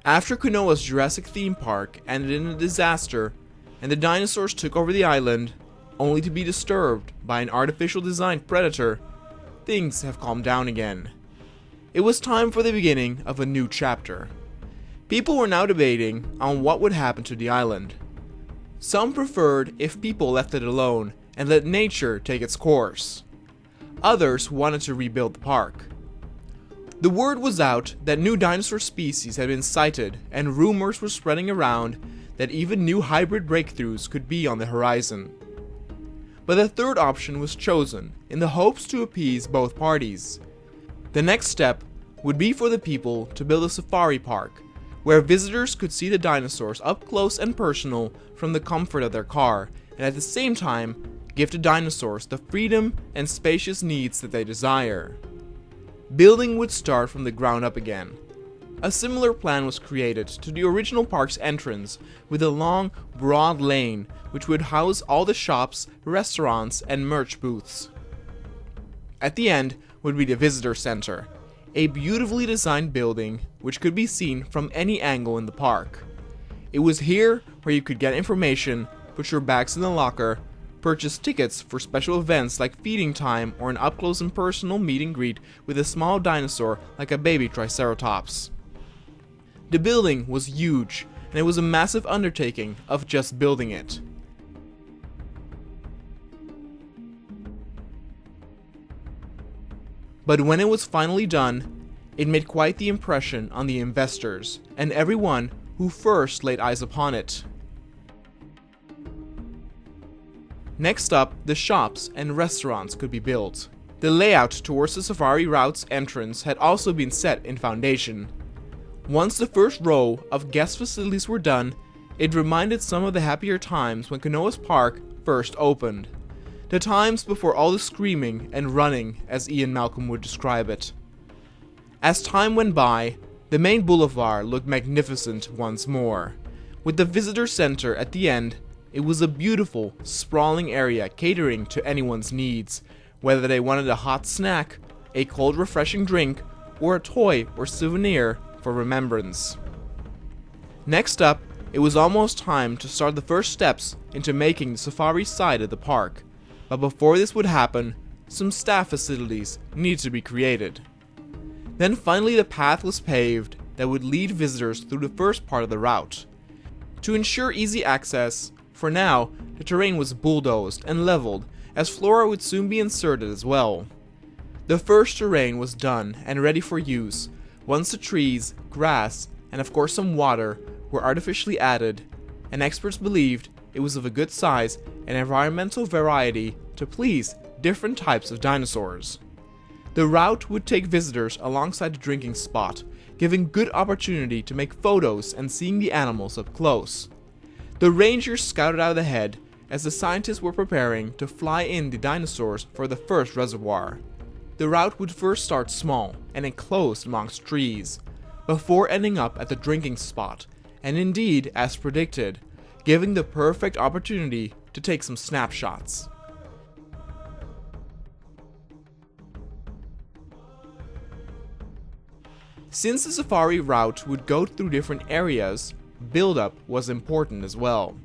After Konoa's Jurassic theme park ended in a disaster, and the dinosaurs took over the island, only to be disturbed by an artificial designed predator, things have calmed down again. It was time for the beginning of a new chapter. People were now debating on what would happen to the island. Some preferred if people left it alone and let nature take its course. Others wanted to rebuild the park. The word was out that new dinosaur species had been sighted, and rumors were spreading around that even new hybrid breakthroughs could be on the horizon. But the third option was chosen in the hopes to appease both parties. The next step would be for the people to build a safari park, where visitors could see the dinosaurs up close and personal from the comfort of their car, and at the same time give the dinosaurs the freedom and spacious needs that they desire. Building would start from the ground up again. A similar plan was created to the original park's entrance, with a long, broad lane which would house all the shops, restaurants, and merch booths. At the end would be the visitor center, a beautifully designed building which could be seen from any angle in the park. It was here where you could get information, put your bags in the locker, purchase tickets for special events like feeding time or an up-close and personal meet and greet with a small dinosaur like a baby Triceratops. The building was huge, and it was a massive undertaking of just building it. But when it was finally done, it made quite the impression on the investors and everyone who first laid eyes upon it. Next up, the shops and restaurants could be built. The layout towards the safari route's entrance had also been set in foundation. Once the first row of guest facilities were done, it reminded some of the happier times when Konoa's park first opened. The times before all the screaming and running, as Ian Malcolm would describe it. As time went by, the main boulevard looked magnificent once more. With the visitor center at the end, it was a beautiful, sprawling area catering to anyone's needs, whether they wanted a hot snack, a cold refreshing drink, or a toy or souvenir for remembrance. Next up, it was almost time to start the first steps into making the safari side of the park. But before this would happen, some staff facilities needed to be created. Then finally the path was paved that would lead visitors through the first part of the route. To ensure easy access, for now, the terrain was bulldozed and leveled, as flora would soon be inserted as well. The first terrain was done and ready for use, once the trees, grass, and of course some water were artificially added, and experts believed it was of a good size and environmental variety to please different types of dinosaurs. The route would take visitors alongside the drinking spot, giving good opportunity to make photos and seeing the animals up close. The rangers scouted out ahead as the scientists were preparing to fly in the dinosaurs for the first reservoir. The route would first start small and enclosed amongst trees, before ending up at the drinking spot, and indeed, as predicted, giving the perfect opportunity to take some snapshots. Since the safari route would go through different areas, build-up was important as well.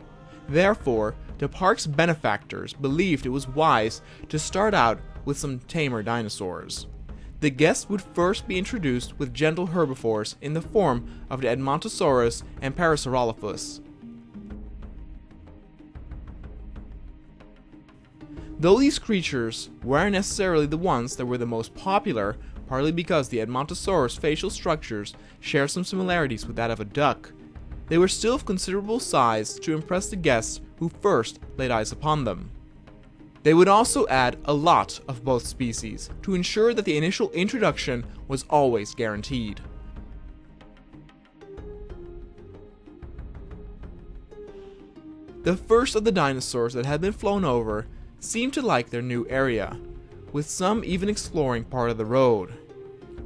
Therefore, the park's benefactors believed it was wise to start out with some tamer dinosaurs. The guests would first be introduced with gentle herbivores in the form of the Edmontosaurus and Parasaurolophus. Though these creatures weren't necessarily the ones that were the most popular, partly because the Edmontosaurus' facial structures share some similarities with that of a duck, they were still of considerable size to impress the guests who first laid eyes upon them. They would also add a lot of both species to ensure that the initial introduction was always guaranteed. The first of the dinosaurs that had been flown over seemed to like their new area, with some even exploring part of the road.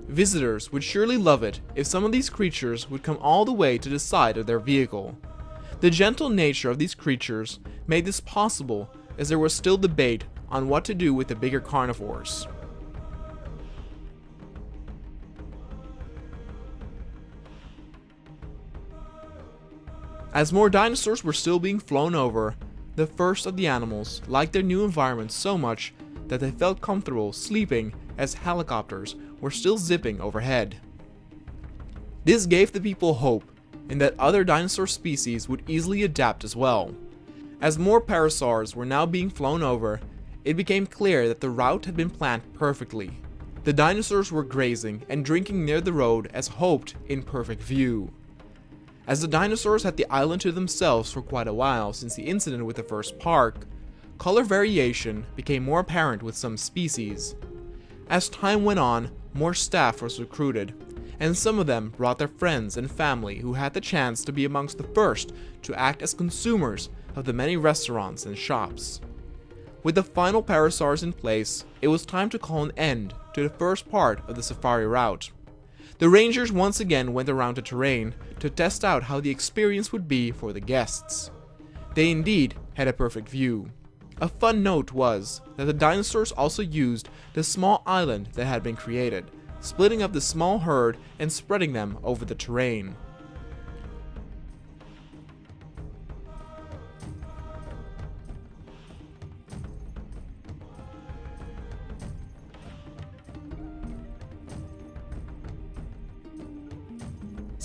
Visitors would surely love it if some of these creatures would come all the way to the side of their vehicle. The gentle nature of these creatures made this possible, as there was still debate on what to do with the bigger carnivores. As more dinosaurs were still being flown over, the first of the animals liked their new environment so much that they felt comfortable sleeping as helicopters were still zipping overhead. This gave the people hope in that other dinosaur species would easily adapt as well. As more parasaurs were now being flown over, it became clear that the route had been planned perfectly. The dinosaurs were grazing and drinking near the road as hoped in perfect view. As the dinosaurs had the island to themselves for quite a while since the incident with the first park, color variation became more apparent with some species. As time went on, more staff was recruited, and some of them brought their friends and family who had the chance to be amongst the first to act as consumers of the many restaurants and shops. With the final parasaurs in place, it was time to call an end to the first part of the safari route. The rangers once again went around the terrain to test out how the experience would be for the guests. They indeed had a perfect view. A fun note was that the dinosaurs also used the small island that had been created, splitting up the small herd and spreading them over the terrain.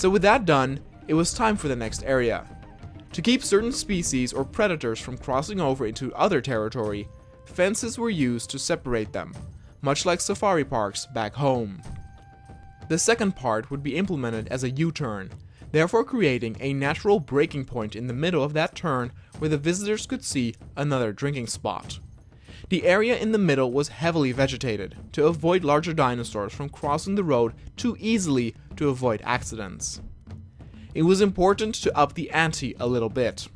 So with that done, it was time for the next area. To keep certain species or predators from crossing over into other territory, fences were used to separate them, much like safari parks back home. The second part would be implemented as a U-turn, therefore creating a natural breaking point in the middle of that turn where the visitors could see another drinking spot. The area in the middle was heavily vegetated to avoid larger dinosaurs from crossing the road too easily to avoid accidents. It was important to up the ante a little bit,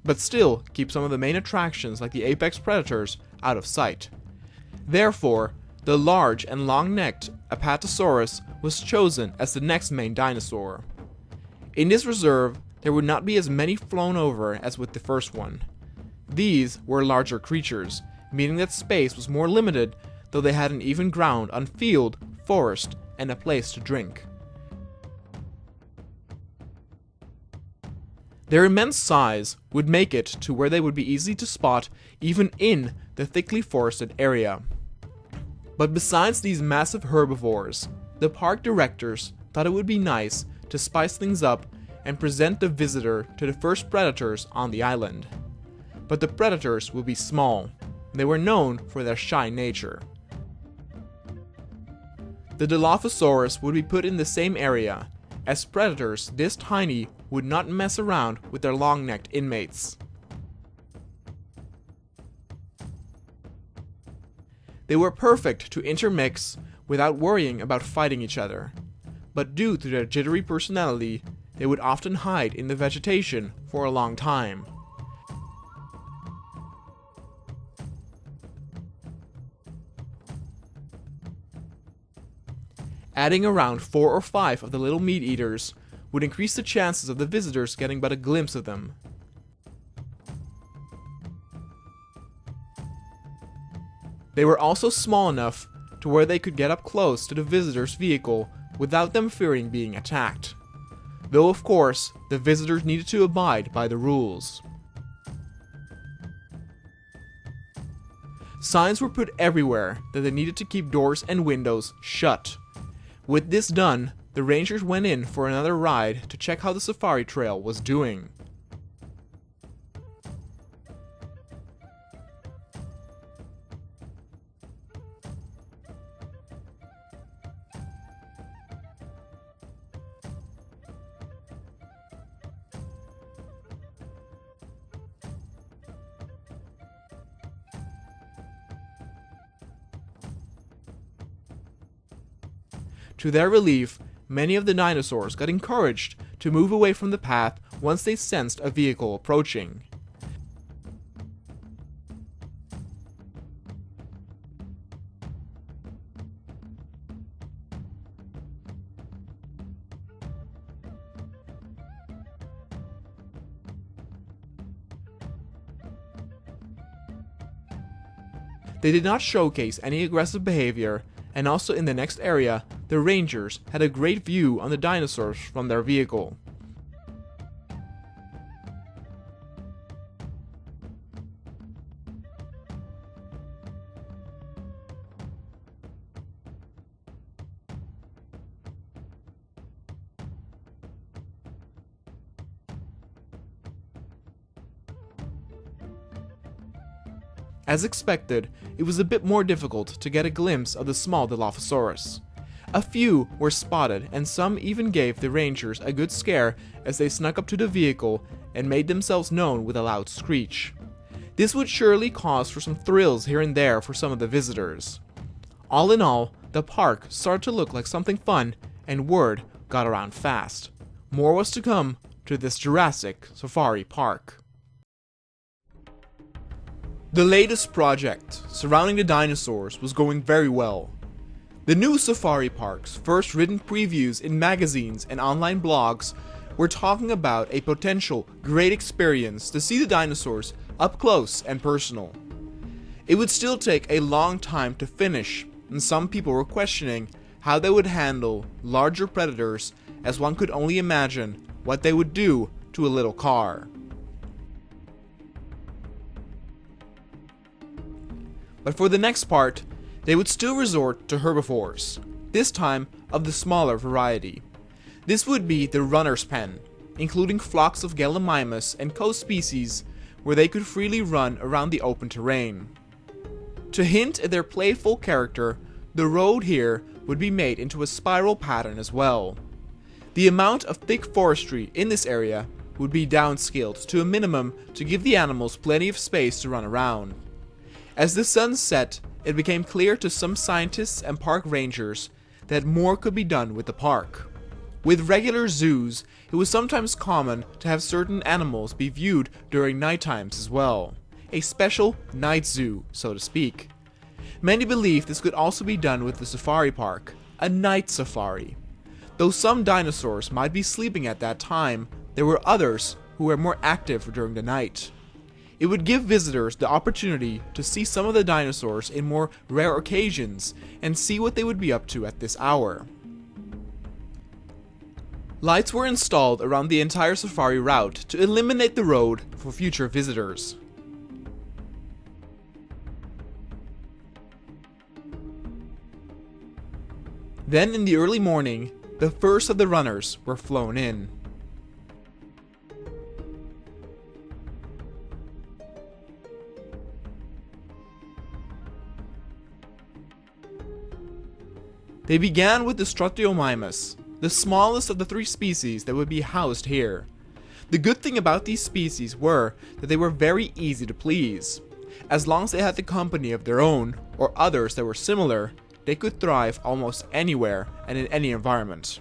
but still keep some of the main attractions like the apex predators out of sight. Therefore, the large and long-necked Apatosaurus was chosen as the next main dinosaur. In this reserve, there would not be as many flown over as with the first one. These were larger creatures, meaning that space was more limited, though they had an even ground on field, forest, and a place to drink. Their immense size would make it to where they would be easy to spot even in the thickly forested area. But besides these massive herbivores, the park directors thought it would be nice to spice things up and present the visitor to the first predators on the island. But the predators would be small. They were known for their shy nature. The Dilophosaurus would be put in the same area, as predators this tiny would not mess around with their long-necked inmates. They were perfect to intermix without worrying about fighting each other, but due to their jittery personality, they would often hide in the vegetation for a long time. Adding around 4 or 5 of the little meat eaters would increase the chances of the visitors getting but a glimpse of them. They were also small enough to where they could get up close to the visitor's vehicle without them fearing being attacked. Though of course, the visitors needed to abide by the rules. Signs were put everywhere that they needed to keep doors and windows shut. With this done, the rangers went in for another ride to check how the safari trail was doing. To their relief, many of the dinosaurs got encouraged to move away from the path once they sensed a vehicle approaching. They did not showcase any aggressive behavior, and also in the next area, the rangers had a great view on the dinosaurs from their vehicle. As expected, it was a bit more difficult to get a glimpse of the small Dilophosaurus. A few were spotted, and some even gave the rangers a good scare as they snuck up to the vehicle and made themselves known with a loud screech. This would surely cause for some thrills here and there for some of the visitors. All in all, the park started to look like something fun, and word got around fast. More was to come to this Jurassic Safari Park. The latest project surrounding the dinosaurs was going very well. The new safari park's first written previews in magazines and online blogs were talking about a potential great experience to see the dinosaurs up close and personal. It would still take a long time to finish, and some people were questioning how they would handle larger predators, as one could only imagine what they would do to a little car. But for the next part, they would still resort to herbivores, this time of the smaller variety. This would be the runner's pen, including flocks of Gallimimus and co-species where they could freely run around the open terrain. To hint at their playful character, the road here would be made into a spiral pattern as well. The amount of thick forestry in this area would be downscaled to a minimum to give the animals plenty of space to run around. As the sun set, it became clear to some scientists and park rangers that more could be done with the park. With regular zoos, it was sometimes common to have certain animals be viewed during night times as well. A special night zoo, so to speak. Many believe this could also be done with the safari park, a night safari. Though some dinosaurs might be sleeping at that time, there were others who were more active during the night. It would give visitors the opportunity to see some of the dinosaurs in more rare occasions and see what they would be up to at this hour. Lights were installed around the entire safari route to illuminate the road for future visitors. Then in the early morning, the first of the runners were flown in. They began with the Stratomymus, the smallest of the three species that would be housed here. The good thing about these species were that they were very easy to please. As long as they had the company of their own, or others that were similar, they could thrive almost anywhere and in any environment.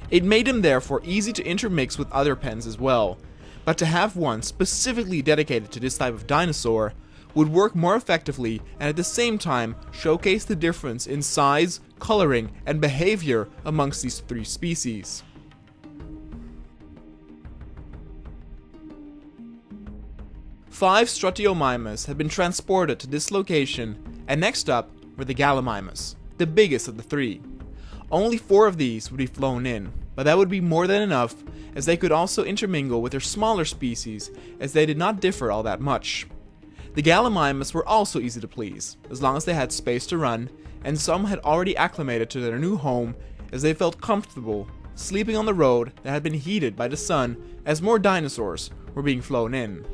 It made them therefore easy to intermix with other pens as well, but to have one specifically dedicated to this type of dinosaur would work more effectively and at the same time showcase the difference in size, coloring, and behavior amongst these three species. Five Stratomymus had been transported to this location, and next up were the Gallimimus, the biggest of the three. Only 4 of these would be flown in, but that would be more than enough, as they could also intermingle with their smaller species, as they did not differ all that much. The Gallimimus were also easy to please, as long as they had space to run, and some had already acclimated to their new home, as they felt comfortable sleeping on the road that had been heated by the sun, as more dinosaurs were being flown in.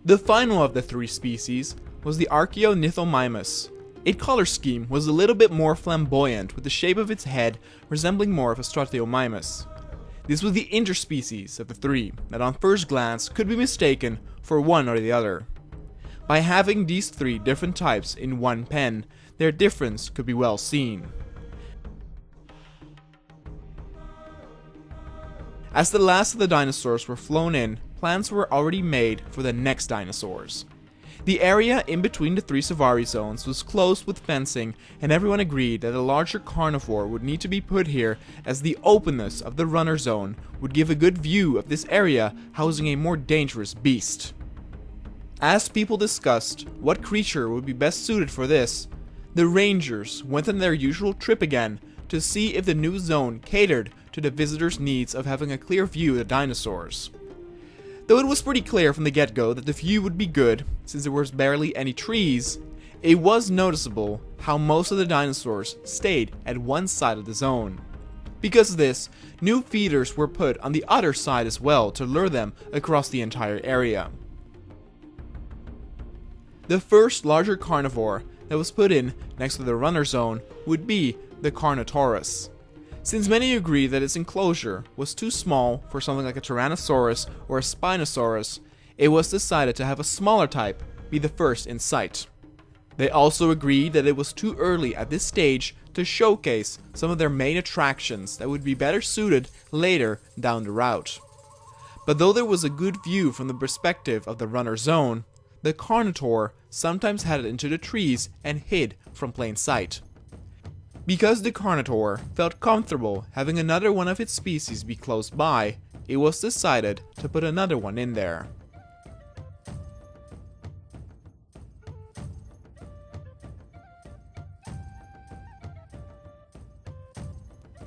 The final of the 3 species was the Archaeornithomymus. Its color scheme was a little bit more flamboyant, with the shape of its head resembling more of a Stratomymus. This was the interspecies of the 3 that on first glance could be mistaken for one or the other. By having these 3 different types in one pen, their difference could be well seen. As the last of the dinosaurs were flown in, plans were already made for the next dinosaurs. The area in between the 3 safari zones was closed with fencing, and everyone agreed that a larger carnivore would need to be put here, as the openness of the runner zone would give a good view of this area housing a more dangerous beast. As people discussed what creature would be best suited for this, the rangers went on their usual trip again to see if the new zone catered to the visitors' needs of having a clear view of the dinosaurs. Though it was pretty clear from the get-go that the view would be good, since there was barely any trees, It was noticeable how most of the dinosaurs stayed at one side of the zone. Because of this, new feeders were put on the other side as well to lure them across the entire area. The first larger carnivore that was put in next to the runner zone would be the Carcharodontosaurus. Since many agree that its enclosure was too small for something like a Tyrannosaurus or a Spinosaurus, it was decided to have a smaller type be the first in sight. They also agreed that it was too early at this stage to showcase some of their main attractions that would be better suited later down the route. But though there was a good view from the perspective of the runner zone, the Carnotaur sometimes headed into the trees and hid from plain sight. Because the Carnotaur felt comfortable having another one of its species be close by, it was decided to put another one in there.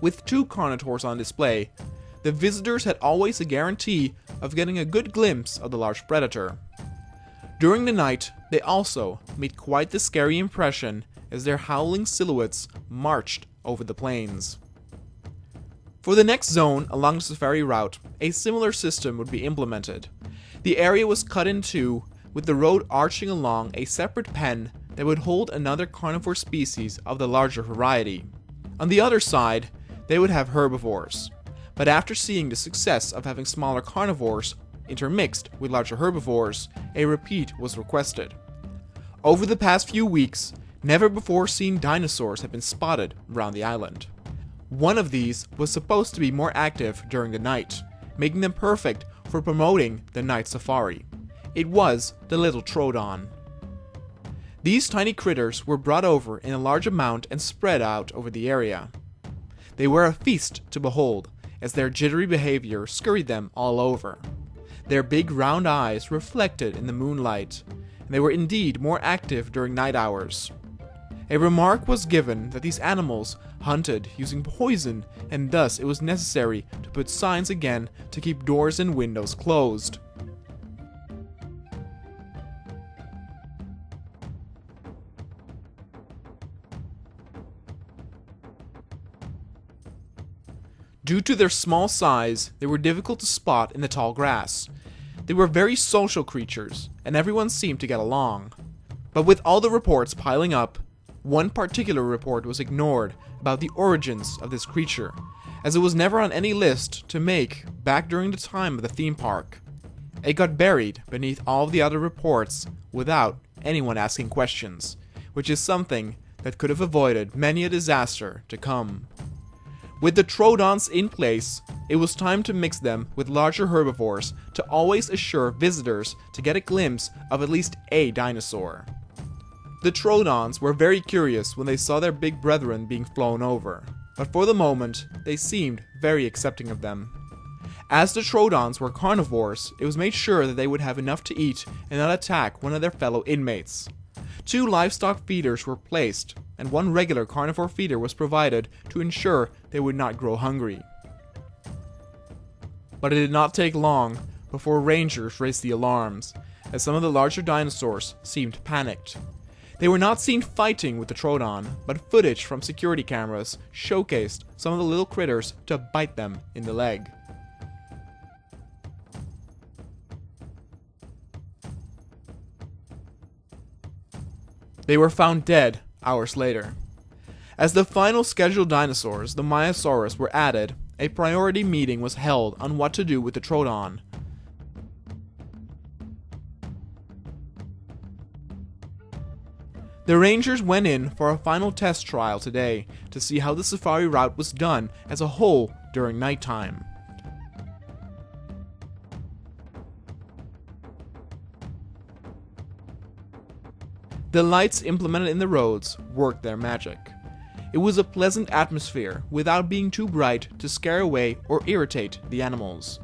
With two Carnotaurs on display, the visitors had always a guarantee of getting a good glimpse of the large predator. During the night, they also made quite the scary impression as their howling silhouettes marched over the plains. For the next zone along the safari route, a similar system would be implemented. The area was cut in two, with the road arching along a separate pen that would hold another carnivore species of the larger variety. On the other side, they would have herbivores. But after seeing the success of having smaller carnivores intermixed with larger herbivores, a repeat was requested. Over the past few weeks, never before seen dinosaurs have been spotted around the island. One of these was supposed to be more active during the night, making them perfect for promoting the night safari. It was the little Troodon. These tiny critters were brought over in a large amount and spread out over the area. They were a feast to behold, as their jittery behavior scurried them all over. Their big round eyes reflected in the moonlight, and they were indeed more active during night hours. A remark was given that these animals hunted using poison, and thus it was necessary to put signs again to keep doors and windows closed. Due to their small size, they were difficult to spot in the tall grass. They were very social creatures, and everyone seemed to get along. But with all the reports piling up, one particular report was ignored about the origins of this creature, as it was never on any list to make back during the time of the theme park. It got buried beneath all of the other reports without anyone asking questions, which is something that could have avoided many a disaster to come. With the Troodons in place, it was time to mix them with larger herbivores to always assure visitors to get a glimpse of at least a dinosaur. The Troodons were very curious when they saw their big brethren being flown over, but for the moment, they seemed very accepting of them. As the Troodons were carnivores, it was made sure that they would have enough to eat and not attack one of their fellow inmates. 2 livestock feeders were placed, and 1 regular carnivore feeder was provided to ensure they would not grow hungry. But it did not take long before rangers raised the alarms, as some of the larger dinosaurs seemed panicked. They were not seen fighting with the Troodon, but footage from security cameras showcased some of the little critters to bite them in the leg. They were found dead hours later. As the final scheduled dinosaurs, the Myosaurus, were added, a priority meeting was held on what to do with the Troodon. The rangers went in for a final test trial today to see how the safari route was done as a whole during nighttime. The lights implemented in the roads worked their magic. It was a pleasant atmosphere without being too bright to scare away or irritate the animals.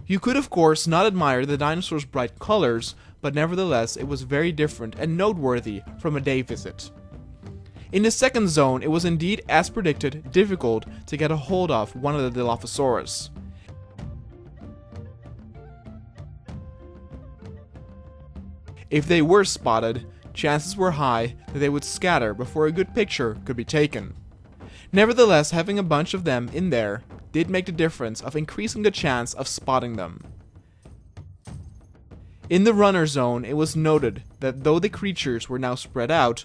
You could of course not admire the dinosaurs' bright colors, but nevertheless it was very different and noteworthy from a day visit. In the second zone, it was indeed, as predicted, difficult to get a hold of one of the Dilophosaurus. If they were spotted, chances were high that they would scatter before a good picture could be taken. Nevertheless, having a bunch of them in there did make the difference of increasing the chance of spotting them. In the runner zone, it was noted that though the creatures were now spread out,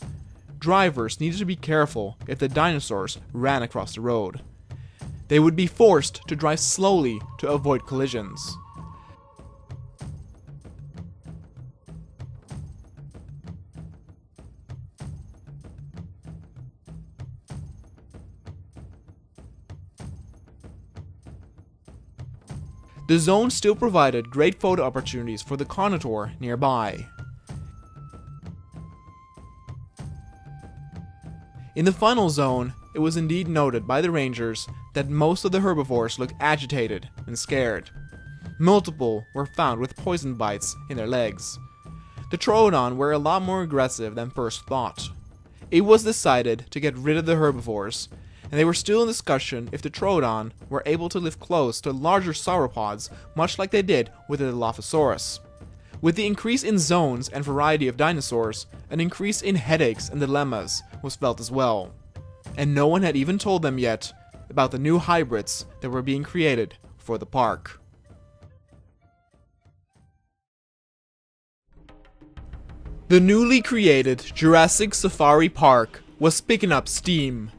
drivers needed to be careful if the dinosaurs ran across the road. They would be forced to drive slowly to avoid collisions. The zone still provided great photo opportunities for the Carnotaur nearby. In the final zone, it was indeed noted by the rangers that most of the herbivores looked agitated and scared. Multiple were found with poison bites in their legs. The Troodon were a lot more aggressive than first thought. It was decided to get rid of the herbivores, and they were still in discussion if the Troodon were able to live close to larger sauropods, much like they did with the Dilophosaurus. With the increase in zones and variety of dinosaurs, an increase in headaches and dilemmas was felt as well. And no one had even told them yet about the new hybrids that were being created for the park. The newly created Jurassic Safari Park was picking up steam.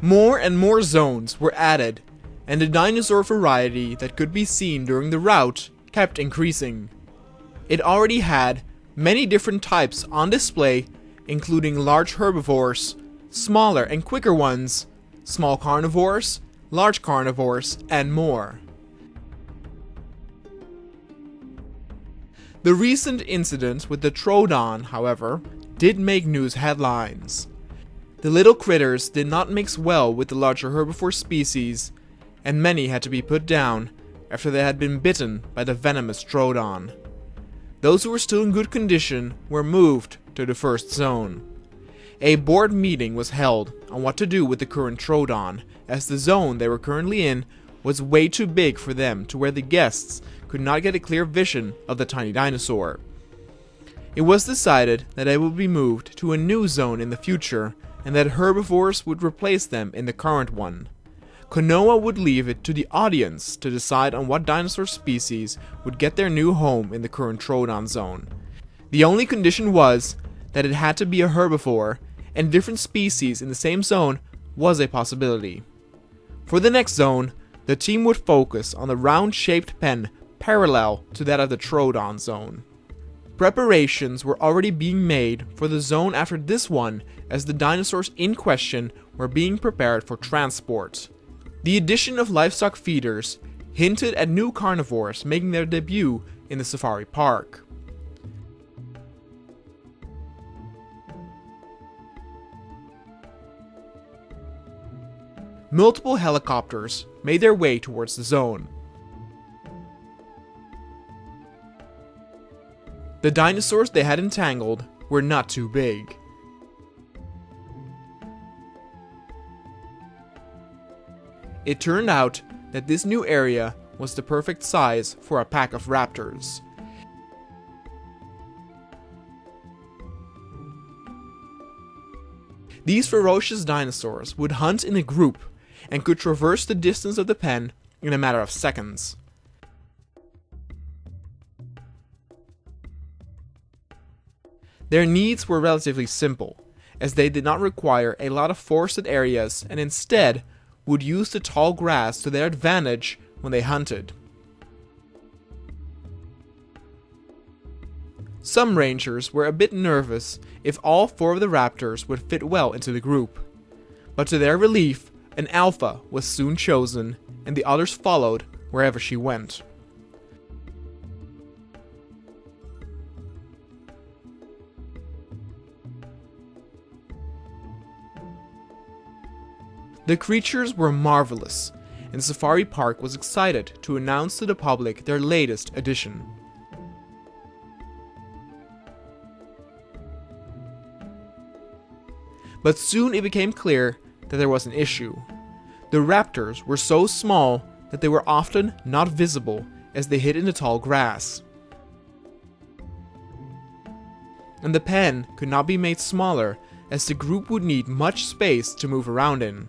More and more zones were added, and the dinosaur variety that could be seen during the route kept increasing. It already had many different types on display, including large herbivores, smaller and quicker ones, small carnivores, large carnivores, and more. The recent incident with the Troodon, however, did make news headlines. The little critters did not mix well with the larger herbivore species, and many had to be put down after they had been bitten by the venomous Troodon. Those who were still in good condition were moved to the first zone. A board meeting was held on what to do with the current Troodon, as the zone they were currently in was way too big for them to where the guests could not get a clear vision of the tiny dinosaur. It was decided that they would be moved to a new zone in the future, and that herbivores would replace them in the current one. Konoa would leave it to the audience to decide on what dinosaur species would get their new home in the current Troodon zone. The only condition was that it had to be a herbivore, and different species in the same zone was a possibility. For the next zone, the team would focus on the round-shaped pen parallel to that of the Troodon zone. Preparations were already being made for the zone after this one, as the dinosaurs in question were being prepared for transport. The addition of livestock feeders hinted at new carnivores making their debut in the safari park. Multiple helicopters made their way towards the zone. The dinosaurs they had entangled were not too big. It turned out that this new area was the perfect size for a pack of raptors. These ferocious dinosaurs would hunt in a group and could traverse the distance of the pen in a matter of seconds. Their needs were relatively simple, as they did not require a lot of forested areas and instead would use the tall grass to their advantage when they hunted. Some rangers were a bit nervous if all four of the raptors would fit well into the group, but to their relief, an alpha was soon chosen and the others followed wherever she went. The creatures were marvelous, and Safari Park was excited to announce to the public their latest addition. But soon it became clear that there was an issue. The raptors were so small that they were often not visible as they hid in the tall grass. and the pen could not be made smaller as the group would need much space to move around in.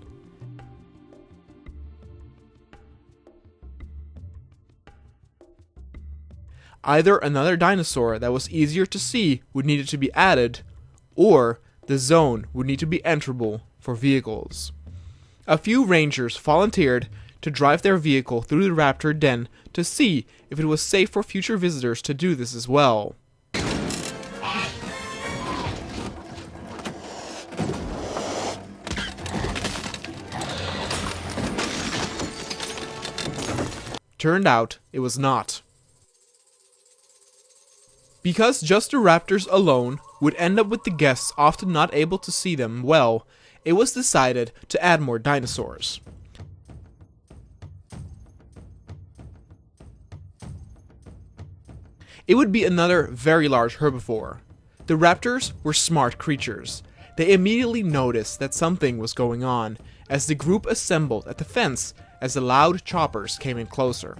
Either another dinosaur that was easier to see would need to be added, or the zone would need to be enterable for vehicles. A few rangers volunteered to drive their vehicle through the raptor den to see if it was safe for future visitors to do this as well. Turned out it was not. Because just the raptors alone would end up with the guests often not able to see them well, it was decided to add more dinosaurs. It would be another very large herbivore. The raptors were smart creatures. They immediately noticed that something was going on as the group assembled at the fence as the loud choppers came in closer.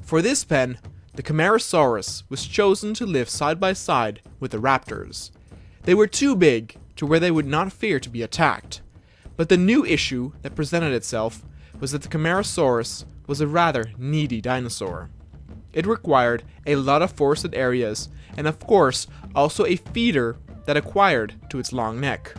For this pen, the Carcharodontosaurus was chosen to live side by side with the raptors. They were too big to where they would not fear to be attacked. But the new issue that presented itself was that the Carcharodontosaurus was a rather needy dinosaur. It required a lot of forested areas and of course also a feeder that acquired to its long neck.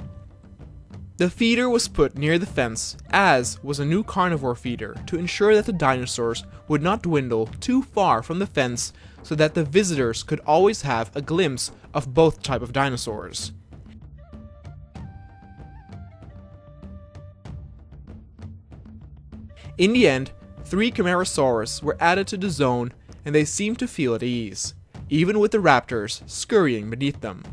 The feeder was put near the fence, as was a new carnivore feeder to ensure that the dinosaurs would not dwindle too far from the fence so that the visitors could always have a glimpse of both types of dinosaurs. In the end, 3 Carcharodontosaurus were added to the zone and they seemed to feel at ease, even with the raptors scurrying beneath them.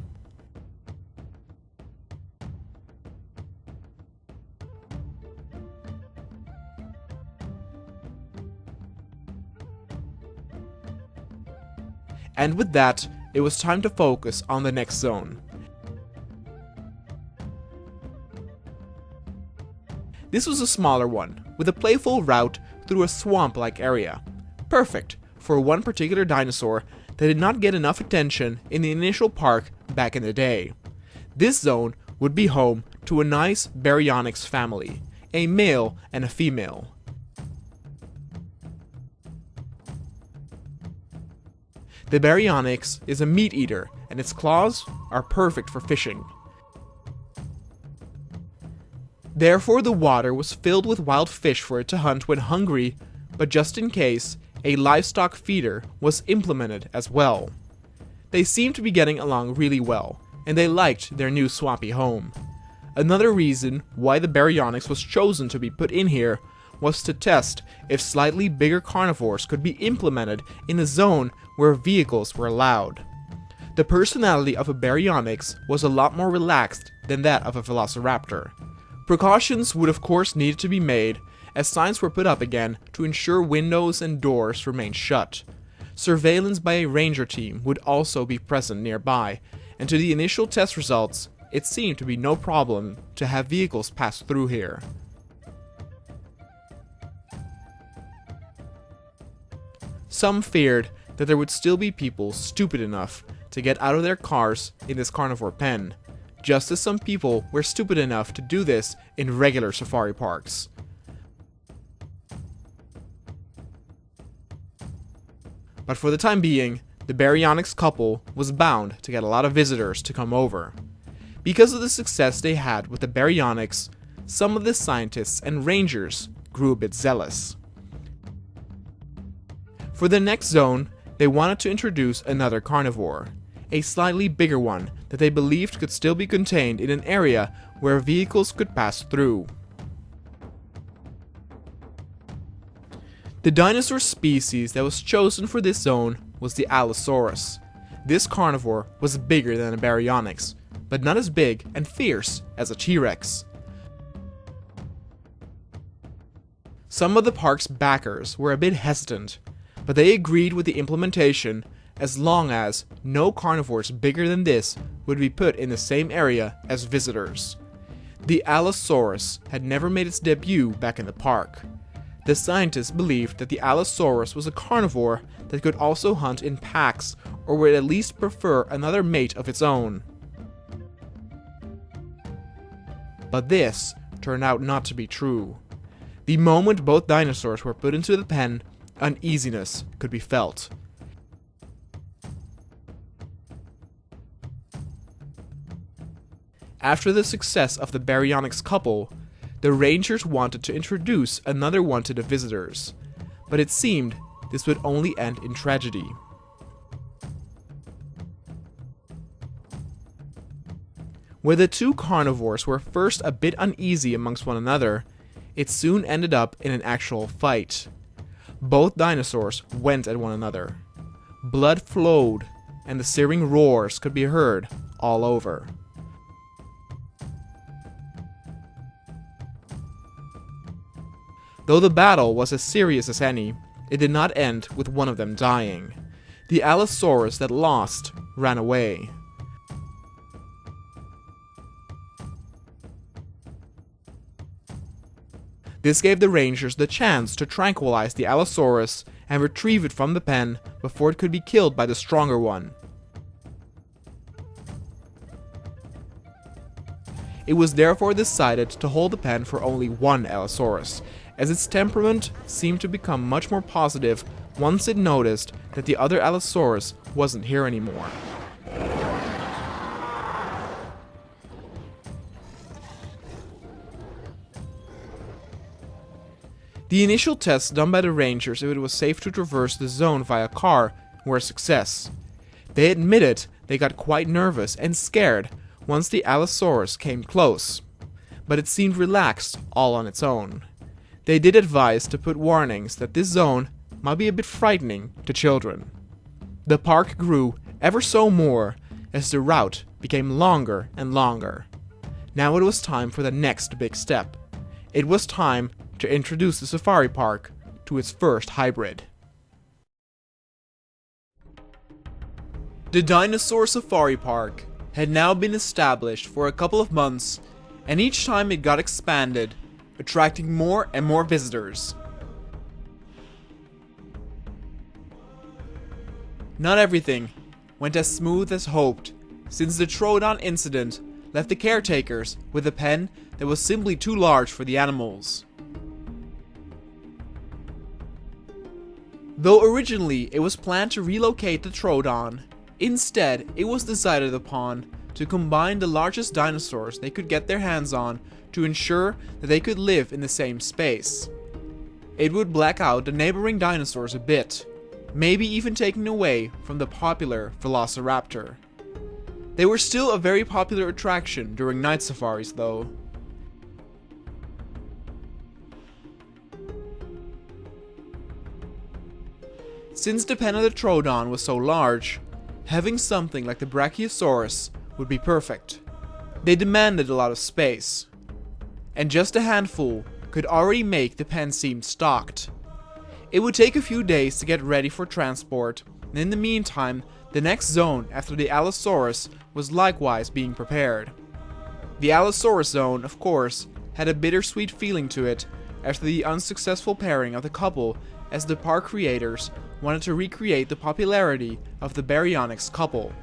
And with that, it was time to focus on the next zone. This was a smaller one, with a playful route through a swamp-like area. Perfect for one particular dinosaur that did not get enough attention in the initial park back in the day. This zone would be home to a nice Baryonyx family, a male and a female. The Baryonyx is a meat eater, and its claws are perfect for fishing. Therefore, the water was filled with wild fish for it to hunt when hungry, but just in case, a livestock feeder was implemented as well. They seemed to be getting along really well, and they liked their new swampy home. Another reason why the Baryonyx was chosen to be put in here was to test if slightly bigger carnivores could be implemented in a zone where vehicles were allowed. The personality of a Baryonyx was a lot more relaxed than that of a Velociraptor. Precautions would of course need to be made, as signs were put up again to ensure windows and doors remained shut. Surveillance by a ranger team would also be present nearby, and to the initial test results, it seemed to be no problem to have vehicles pass through here. Some feared that there would still be people stupid enough to get out of their cars in this carnivore pen, just as some people were stupid enough to do this in regular safari parks. But for the time being, the Baryonyx couple was bound to get a lot of visitors to come over. Because of the success they had with the Baryonyx, some of the scientists and rangers grew a bit zealous. For the next zone, they wanted to introduce another carnivore, a slightly bigger one that they believed could still be contained in an area where vehicles could pass through. The dinosaur species that was chosen for this zone was the Allosaurus. This carnivore was bigger than a Baryonyx, but not as big and fierce as a T-Rex. Some of the park's backers were a bit hesitant, but they agreed with the implementation as long as no carnivores bigger than this would be put in the same area as visitors. The Allosaurus had never made its debut back in the park. The scientists believed that the Allosaurus was a carnivore that could also hunt in packs, or would at least prefer another mate of its own. But this turned out not to be true. The moment both dinosaurs were put into the pen, uneasiness could be felt. After the success of the Baryonyx couple, the rangers wanted to introduce another one to the visitors, but it seemed this would only end in tragedy. Where the two carnivores were first a bit uneasy amongst one another, it soon ended up in an actual fight. Both dinosaurs went at one another. Blood flowed, and the searing roars could be heard all over. Though the battle was as serious as any, it did not end with one of them dying. The Allosaurus that lost ran away. This gave the rangers the chance to tranquilize the Allosaurus and retrieve it from the pen before it could be killed by the stronger one. It was therefore decided to hold the pen for only one Allosaurus, as its temperament seemed to become much more positive once it noticed that the other Allosaurus wasn't here anymore. The initial tests done by the rangers if it was safe to traverse the zone via car were a success. They admitted they got quite nervous and scared once the Allosaurus came close, but it seemed relaxed all on its own. They did advise to put warnings that this zone might be a bit frightening to children. The park grew ever so more as the route became longer and longer. Now it was time for the next big step. It was time to introduce the safari park to its first hybrid. The Dinosaur Safari Park had now been established for a couple of months, and each time it got expanded, attracting more and more visitors. Not everything went as smooth as hoped, since the Troodon incident left the caretakers with a pen that was simply too large for the animals. Though originally it was planned to relocate the Troodon, instead it was decided upon to combine the largest dinosaurs they could get their hands on to ensure that they could live in the same space. It would black out the neighboring dinosaurs a bit, maybe even taking away from the popular Velociraptor. They were still a very popular attraction during night safaris though. Since the pen of the Troodon was so large, having something like the Brachiosaurus would be perfect. They demanded a lot of space, and just a handful could already make the pen seem stocked. It would take a few days to get ready for transport, and in the meantime, the next zone after the Allosaurus was likewise being prepared. The Allosaurus zone, of course, had a bittersweet feeling to it after the unsuccessful pairing of the couple, as the park creators wanted to recreate the popularity of the Baryonyx couple.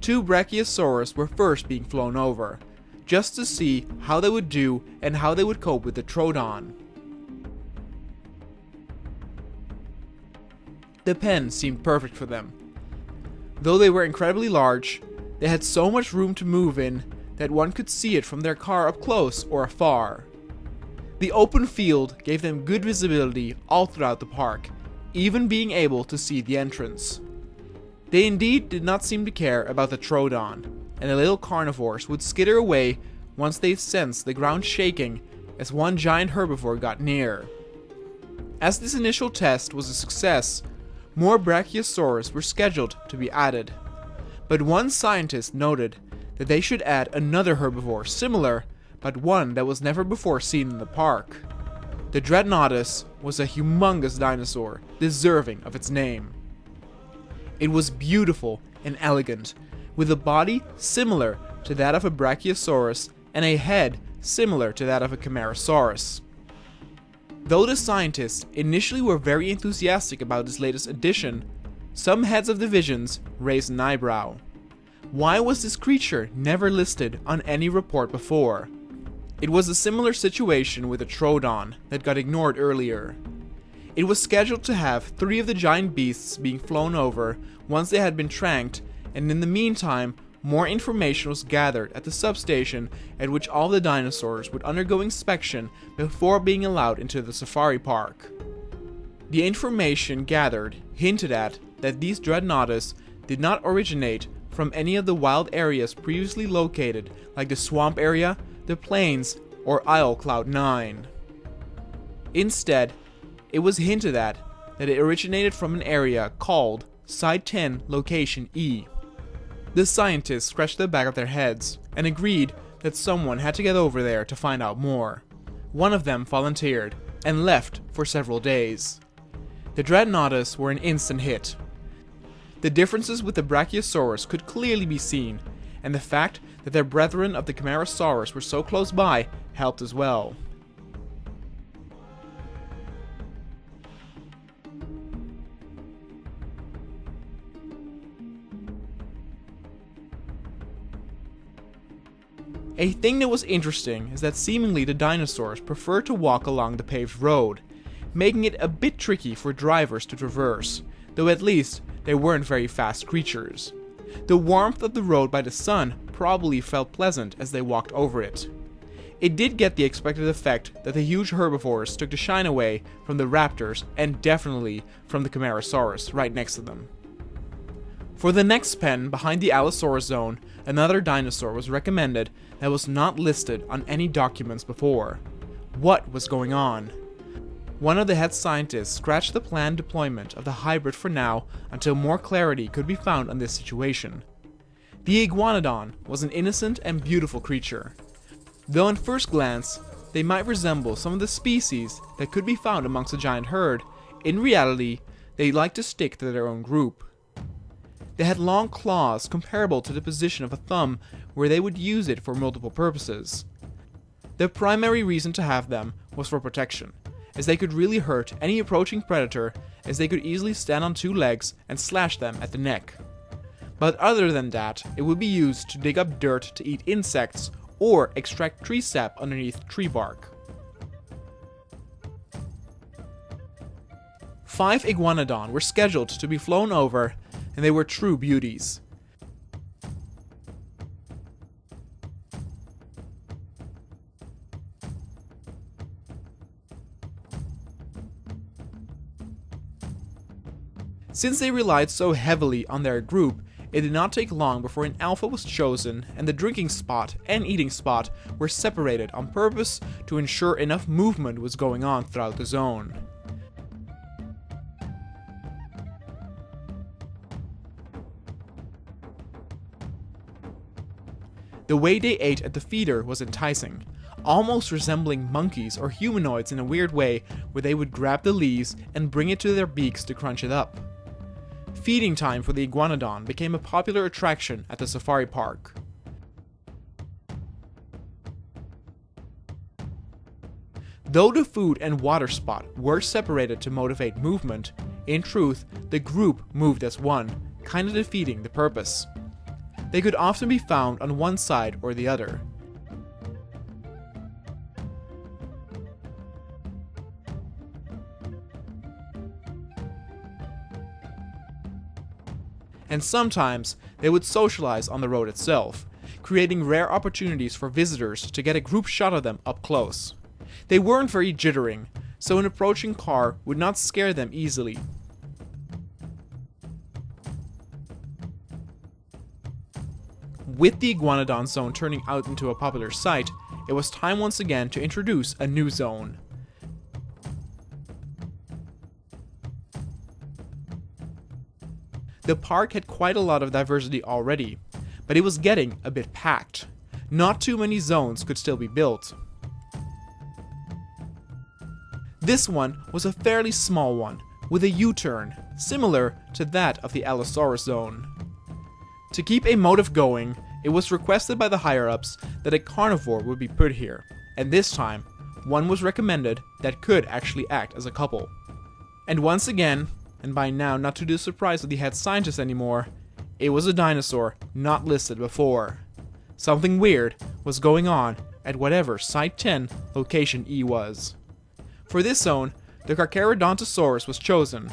Two Brachiosaurus were first being flown over, just to see how they would do and how they would cope with the Troodon. The pen seemed perfect for them. Though they were incredibly large, they had so much room to move in that one could see it from their car up close or afar. The open field gave them good visibility all throughout the park, even being able to see the entrance. They indeed did not seem to care about the Troodon, and the little carnivores would skitter away once they sensed the ground shaking as one giant herbivore got near. As this initial test was a success, more Brachiosaurus were scheduled to be added, but one scientist noted that they should add another herbivore similar, but one that was never before seen in the park. The Dreadnoughtus was a humongous dinosaur, deserving of its name. It was beautiful and elegant, with a body similar to that of a Brachiosaurus and a head similar to that of a Camarasaurus. Though the scientists initially were very enthusiastic about this latest addition, some heads of divisions raised an eyebrow. Why was this creature never listed on any report before? It was a similar situation with the Troodon that got ignored earlier. It was scheduled to have 3 of the giant beasts being flown over once they had been tranked, and in the meantime, more information was gathered at the substation at which all the dinosaurs would undergo inspection before being allowed into the safari park. The information gathered hinted at that these Dreadnoughtus did not originate from any of the wild areas previously located, like the swamp area, the plains, or Isle Cloud 9. Instead, it was hinted at that it originated from an area called Site 10 Location E. The scientists scratched the back of their heads and agreed that someone had to get over there to find out more. One of them volunteered and left for several days. The Dreadnoughtus were an instant hit. The differences with the Brachiosaurus could clearly be seen, and the fact that their brethren of the Camarasaurus were so close by helped as well. A thing that was interesting is that seemingly the dinosaurs prefer to walk along the paved road, making it a bit tricky for drivers to traverse, though at least they weren't very fast creatures. The warmth of the road by the sun probably felt pleasant as they walked over it. It did get the expected effect that the huge herbivores took the shine away from the raptors and definitely from the Camarasaurus right next to them. For the next pen behind the Allosaurus zone, another dinosaur was recommended that was not listed on any documents before. What was going on? One of the head scientists scratched the planned deployment of the hybrid for now until more clarity could be found on this situation. The Iguanodon was an innocent and beautiful creature. Though at first glance, they might resemble some of the species that could be found amongst a giant herd, in reality, they liked to stick to their own group. They had long claws comparable to the position of a thumb, where they would use it for multiple purposes. The primary reason to have them was for protection, as they could really hurt any approaching predator, as they could easily stand on 2 legs and slash them at the neck. But other than that, it would be used to dig up dirt to eat insects or extract tree sap underneath tree bark. 5 Iguanodon were scheduled to be flown over, and they were true beauties. Since they relied so heavily on their group, it did not take long before an alpha was chosen and the drinking spot and eating spot were separated on purpose to ensure enough movement was going on throughout the zone. The way they ate at the feeder was enticing, almost resembling monkeys or humanoids in a weird way, where they would grab the leaves and bring it to their beaks to crunch it up. Feeding time for the Iguanodon became a popular attraction at the safari park. Though the food and water spot were separated to motivate movement, in truth, the group moved as one, kinda defeating the purpose. They could often be found on one side or the other. And sometimes they would socialize on the road itself, creating rare opportunities for visitors to get a group shot of them up close. They weren't very jittering, so an approaching car would not scare them easily. With the Iguanodon zone turning out into a popular site, it was time once again to introduce a new zone. The park had quite a lot of diversity already, but it was getting a bit packed. Not too many zones could still be built. This one was a fairly small one, with a U-turn, similar to that of the Allosaurus zone. To keep a motive going, it was requested by the higher-ups that a carnivore would be put here, and this time, one was recommended that could actually act as a couple. And once again, and by now not to the surprise of the head scientist anymore, it was a dinosaur not listed before. Something weird was going on at whatever Site 10 Location E was. For this zone, the Carcharodontosaurus was chosen.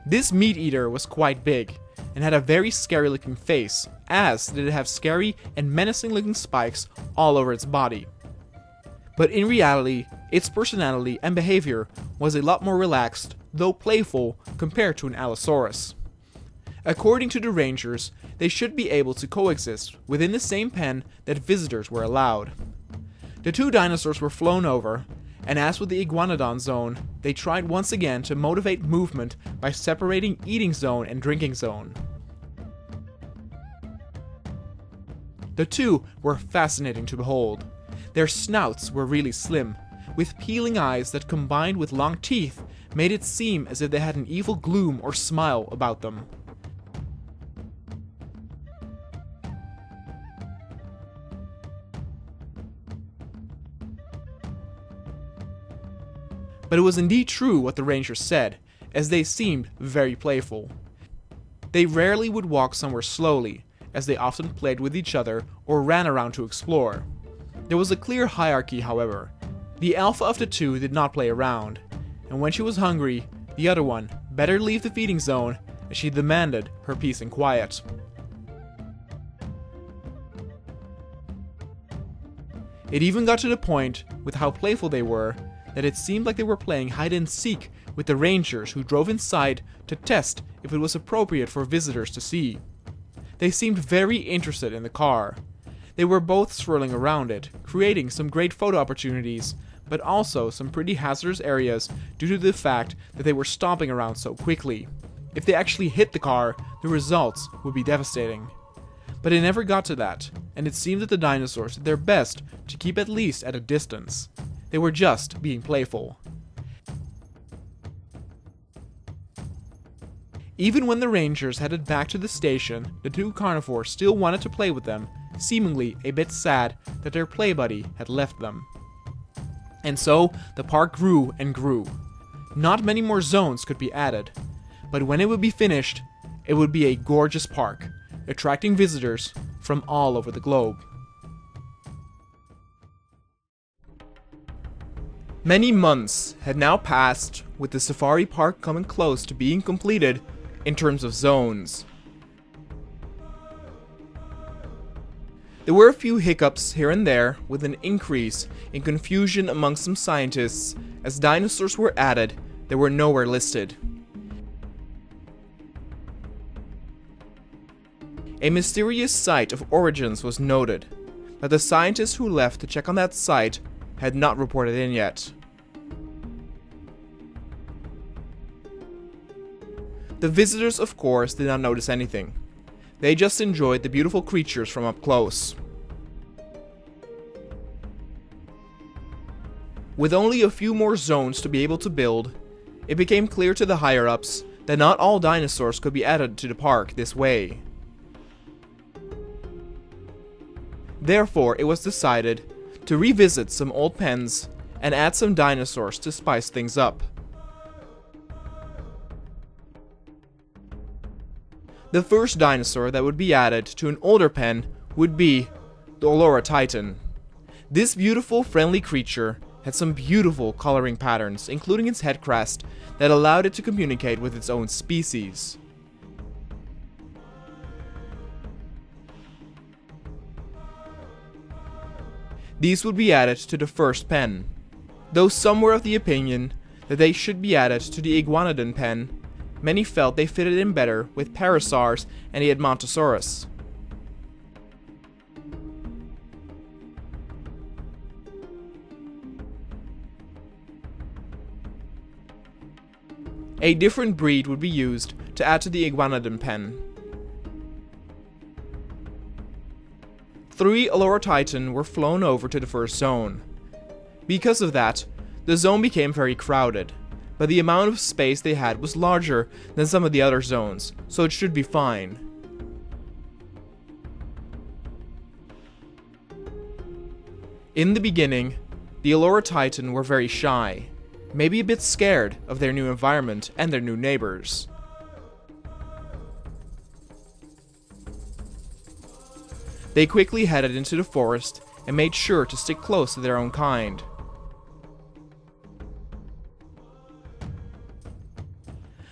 This meat-eater was quite big, and had a very scary looking face, as did it have scary and menacing looking spikes all over its body. But in reality, its personality and behavior was a lot more relaxed, though playful, compared to an Allosaurus. According to the rangers, they should be able to coexist within the same pen that visitors were allowed. The two dinosaurs were flown over, and as with the Iguanodon zone, they tried once again to motivate movement by separating eating zone and drinking zone. The two were fascinating to behold. Their snouts were really slim, with peeling eyes that combined with long teeth made it seem as if they had an evil gloom or smile about them. But it was indeed true what the rangers said, as they seemed very playful. They rarely would walk somewhere slowly, as they often played with each other or ran around to explore. There was a clear hierarchy, however. The alpha of the two did not play around, and when she was hungry, the other one better leave the feeding zone, as she demanded her peace and quiet. It even got to the point, with how playful they were, that it seemed like they were playing hide-and-seek with the rangers who drove inside to test if it was appropriate for visitors to see. They seemed very interested in the car. They were both swirling around it, creating some great photo opportunities, but also some pretty hazardous areas due to the fact that they were stomping around so quickly. If they actually hit the car, the results would be devastating. But it never got to that, and it seemed that the dinosaurs did their best to keep at least at a distance. They were just being playful. Even when the rangers headed back to the station, the two carnivores still wanted to play with them, seemingly a bit sad that their play buddy had left them. And so, the park grew and grew. Not many more zones could be added, but when it would be finished, it would be a gorgeous park, attracting visitors from all over the globe. Many months had now passed, with the safari park coming close to being completed in terms of zones. There were a few hiccups here and there, with an increase in confusion among some scientists as dinosaurs were added that were nowhere listed. A mysterious site of origins was noted, but the scientists who left to check on that site had not reported in yet. The visitors, of course, did not notice anything. They just enjoyed the beautiful creatures from up close. With only a few more zones to be able to build, it became clear to the higher-ups that not all dinosaurs could be added to the park this way. Therefore, it was decided to revisit some old pens and add some dinosaurs to spice things up. The first dinosaur that would be added to an older pen would be the Olorotitan. This beautiful, friendly creature had some beautiful coloring patterns, including its head crest, that allowed it to communicate with its own species. These would be added to the first pen, though some were of the opinion that they should be added to the Iguanodon pen. Many felt they fitted in better with Parasaurs and the Edmontosaurus. A different breed would be used to add to the Iguanodon pen. 3 Olorotitan were flown over to the first zone. Because of that, the zone became very crowded. but the amount of space they had was larger than some of the other zones, so it should be fine. In the beginning, the Allura Titan were very shy, maybe a bit scared of their new environment and their new neighbors. They quickly headed into the forest and made sure to stick close to their own kind.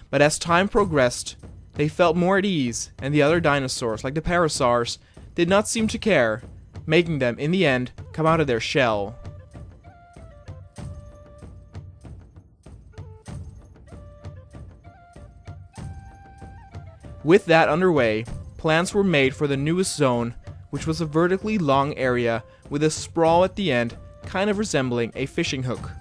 But as time progressed, they felt more at ease, and the other dinosaurs, like the parasaurs, did not seem to care, making them, in the end, come out of their shell. With that underway, plans were made for the newest zone, which was a vertically long area with a sprawl at the end, kind of resembling a fishing hook.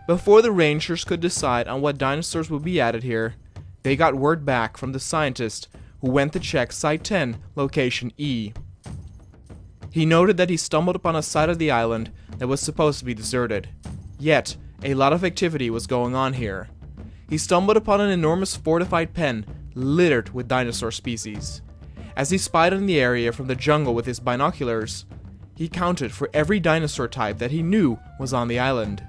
Before the rangers could decide on what dinosaurs would be added here, they got word back from the scientist who went to check Site 10, Location E. He noted that he stumbled upon a side of the island that was supposed to be deserted. Yet, a lot of activity was going on here. He stumbled upon an enormous fortified pen littered with dinosaur species. As he spied on the area from the jungle with his binoculars, he counted for every dinosaur type that he knew was on the island.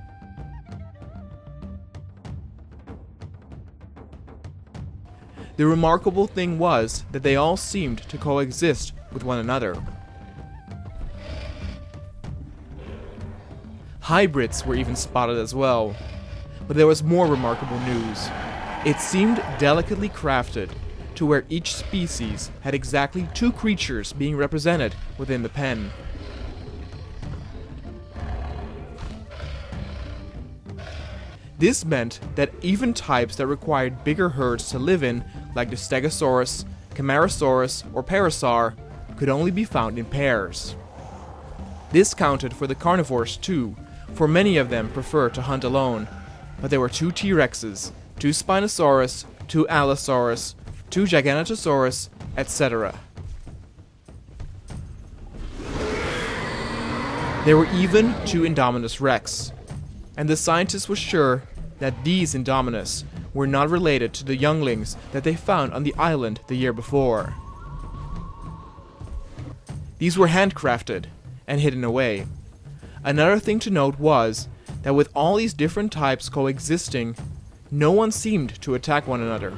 The remarkable thing was that they all seemed to coexist with one another. Hybrids were even spotted as well. But there was more remarkable news. It seemed delicately crafted to where each species had exactly 2 creatures being represented within the pen. This meant that even types that required bigger herds to live in, like the Stegosaurus, Camarasaurus, or Parasaur, could only be found in pairs. This counted for the carnivores too, for many of them prefer to hunt alone, but there were 2 T-Rexes, 2 Spinosaurus, 2 Allosaurus, 2 Giganotosaurus, etc. There were even 2 Indominus Rex, and the scientists were sure that these Indominus were not related to the younglings that they found on the island the year before. These were handcrafted and hidden away. Another thing to note was that with all these different types coexisting, no one seemed to attack one another.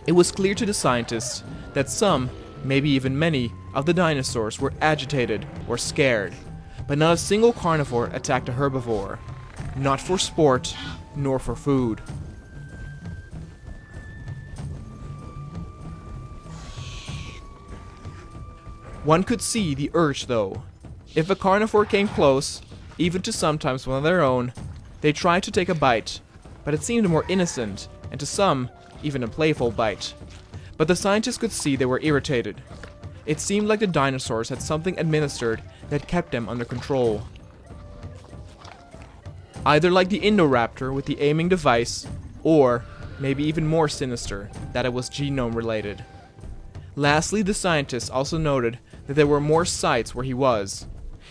It was clear to the scientists that some, maybe even many, of the dinosaurs were agitated or scared, but not a single carnivore attacked a herbivore, not for sport, nor for food. One could see the urge though. If a carnivore came close, even to sometimes one of their own, they tried to take a bite, but it seemed more innocent, and to some, even a playful bite. But the scientists could see they were irritated. It seemed like the dinosaurs had something administered that kept them under control. Either like the Indoraptor with the aiming device, or, maybe even more sinister, that it was genome related. Lastly, the scientists also noted that there were more sites where he was.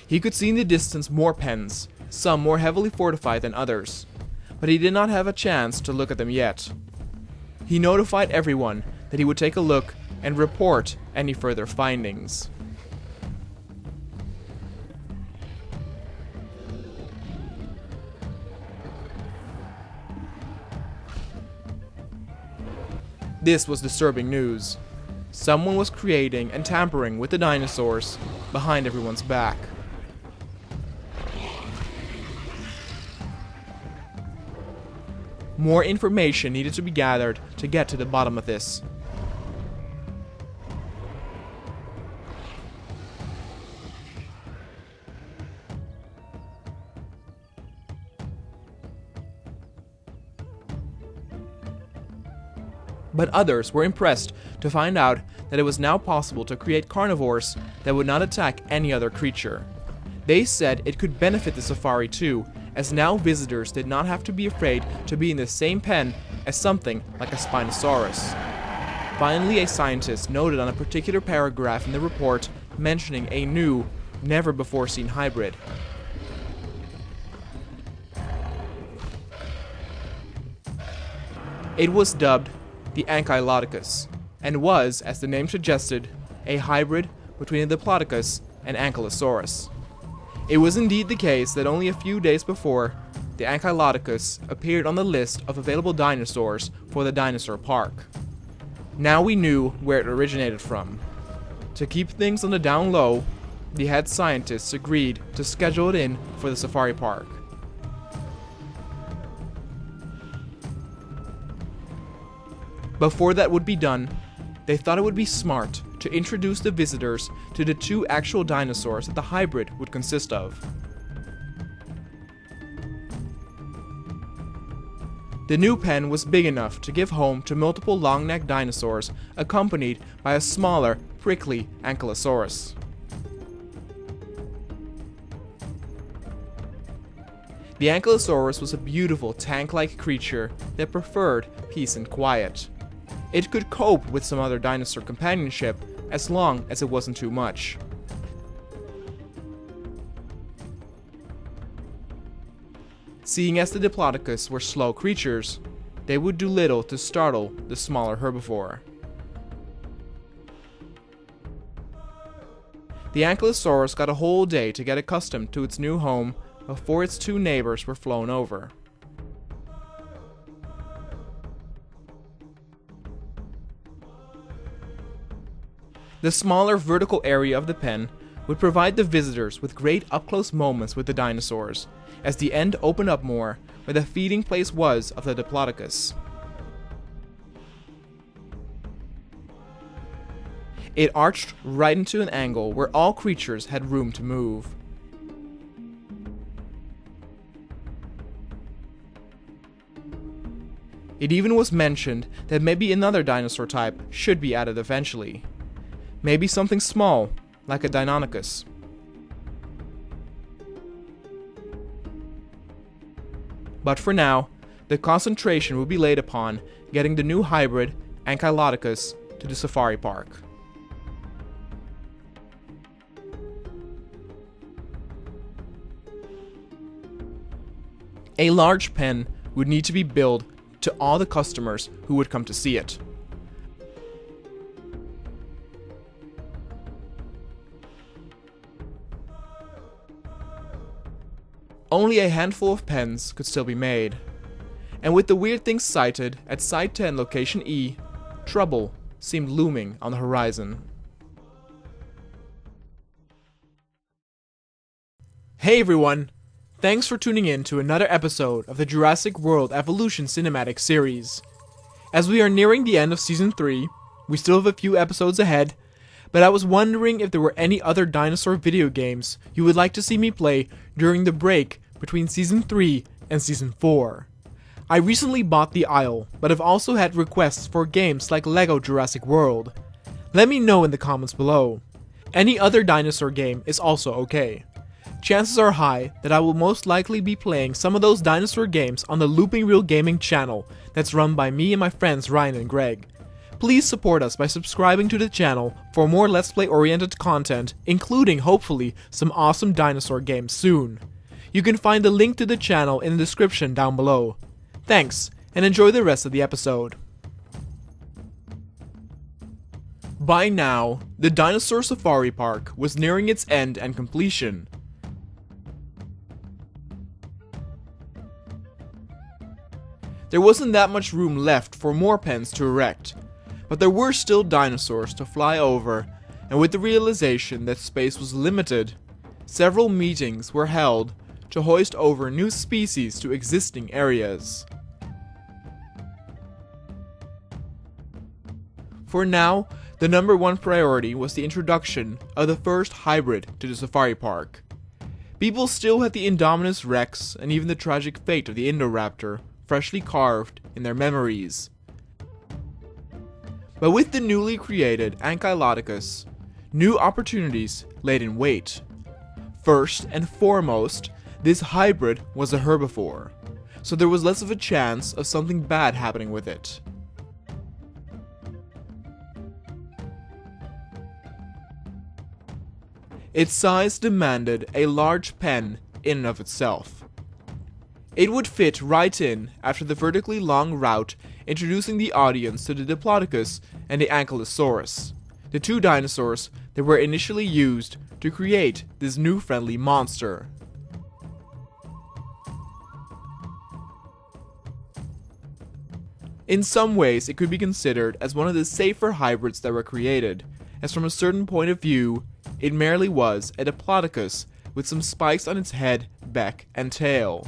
He could see in the distance more pens, some more heavily fortified than others, but he did not have a chance to look at them yet. He notified everyone that he would take a look and report any further findings. This was disturbing news. Someone was creating and tampering with the dinosaurs behind everyone's back. More information needed to be gathered to get to the bottom of this. But others were impressed to find out that it was now possible to create carnivores that would not attack any other creature. They said it could benefit the safari too, as now visitors did not have to be afraid to be in the same pen as something like a Spinosaurus. Finally, a scientist noted on a particular paragraph in the report mentioning a new, never-before-seen hybrid. It was dubbed the Ankyloticus, and was, as the name suggested, a hybrid between a Diplodocus and Ankylosaurus. It was indeed the case that only a few days before, the Ankyloticus appeared on the list of available dinosaurs for the dinosaur park. Now we knew where it originated from. To keep things on the down low, the head scientists agreed to schedule it in for the safari park. Before that would be done, they thought it would be smart to introduce the visitors to the two actual dinosaurs that the hybrid would consist of. The new pen was big enough to give home to multiple long-necked dinosaurs accompanied by a smaller, prickly Ankylosaurus. The Ankylosaurus was a beautiful tank-like creature that preferred peace and quiet. It could cope with some other dinosaur companionship as long as it wasn't too much. Seeing as the Diplodocus were slow creatures, they would do little to startle the smaller herbivore. The Ankylosaurus got a whole day to get accustomed to its new home before its two neighbors were flown over. The smaller vertical area of the pen would provide the visitors with great up-close moments with the dinosaurs, as the end opened up more where the feeding place was of the Diplodocus. It arched right into an angle where all creatures had room to move. It even was mentioned that maybe another dinosaur type should be added eventually. Maybe something small, like a Dinonychus. But for now, the concentration will be laid upon getting the new hybrid, Ankyloticus, to the safari park. A large pen would need to be built to all the customers who would come to see it. Only a handful of pens could still be made, and with the weird things sighted at Site 10 Location E, trouble seemed looming on the horizon. Hey everyone! Thanks for tuning in to another episode of the Jurassic World Evolution cinematic series. As we are nearing the end of Season 3, we still have a few episodes ahead, but I was wondering if there were any other dinosaur video games you would like to see me play during the break between Season 3 and Season 4. I recently bought The Isle, but have also had requests for games like LEGO Jurassic World. Let me know in the comments below. Any other dinosaur game is also okay. Chances are high that I will most likely be playing some of those dinosaur games on the Looping Reel Gaming channel that's run by me and my friends Ryan and Greg. Please support us by subscribing to the channel for more Let's Play oriented content, including hopefully some awesome dinosaur games soon. You can find the link to the channel in the description down below. Thanks, and enjoy the rest of the episode. By now, the Dinosaur Safari Park was nearing its end and completion. There wasn't that much room left for more pens to erect, but there were still dinosaurs to fly over, and with the realization that space was limited, several meetings were held to hoist over new species to existing areas. For now, the number one priority was the introduction of the first hybrid to the safari park. People still had the Indominus Rex and even the tragic fate of the Indoraptor freshly carved in their memories. But with the newly created Ankyloticus, new opportunities laid in wait. First and foremost, this hybrid was a herbivore, so there was less of a chance of something bad happening with it. Its size demanded a large pen in and of itself. It would fit right in after the vertically long route introducing the audience to the Diplodocus and the Ankylosaurus, the two dinosaurs that were initially used to create this new friendly monster. In some ways, it could be considered as one of the safer hybrids that were created, as from a certain point of view, it merely was a Diplodocus with some spikes on its head, back, and tail.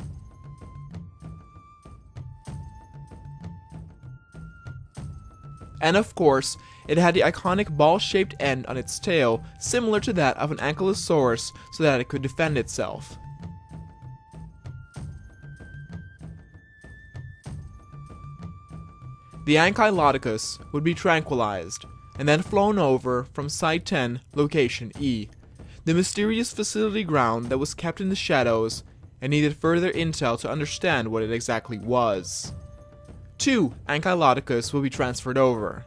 And of course, it had the iconic ball-shaped end on its tail, similar to that of an Ankylosaurus, so that it could defend itself. The Ankyloticus would be tranquilized, and then flown over from Site 10, Location E, the mysterious facility ground that was kept in the shadows and needed further intel to understand what it exactly was. 2 Ankyloticus will be transferred over,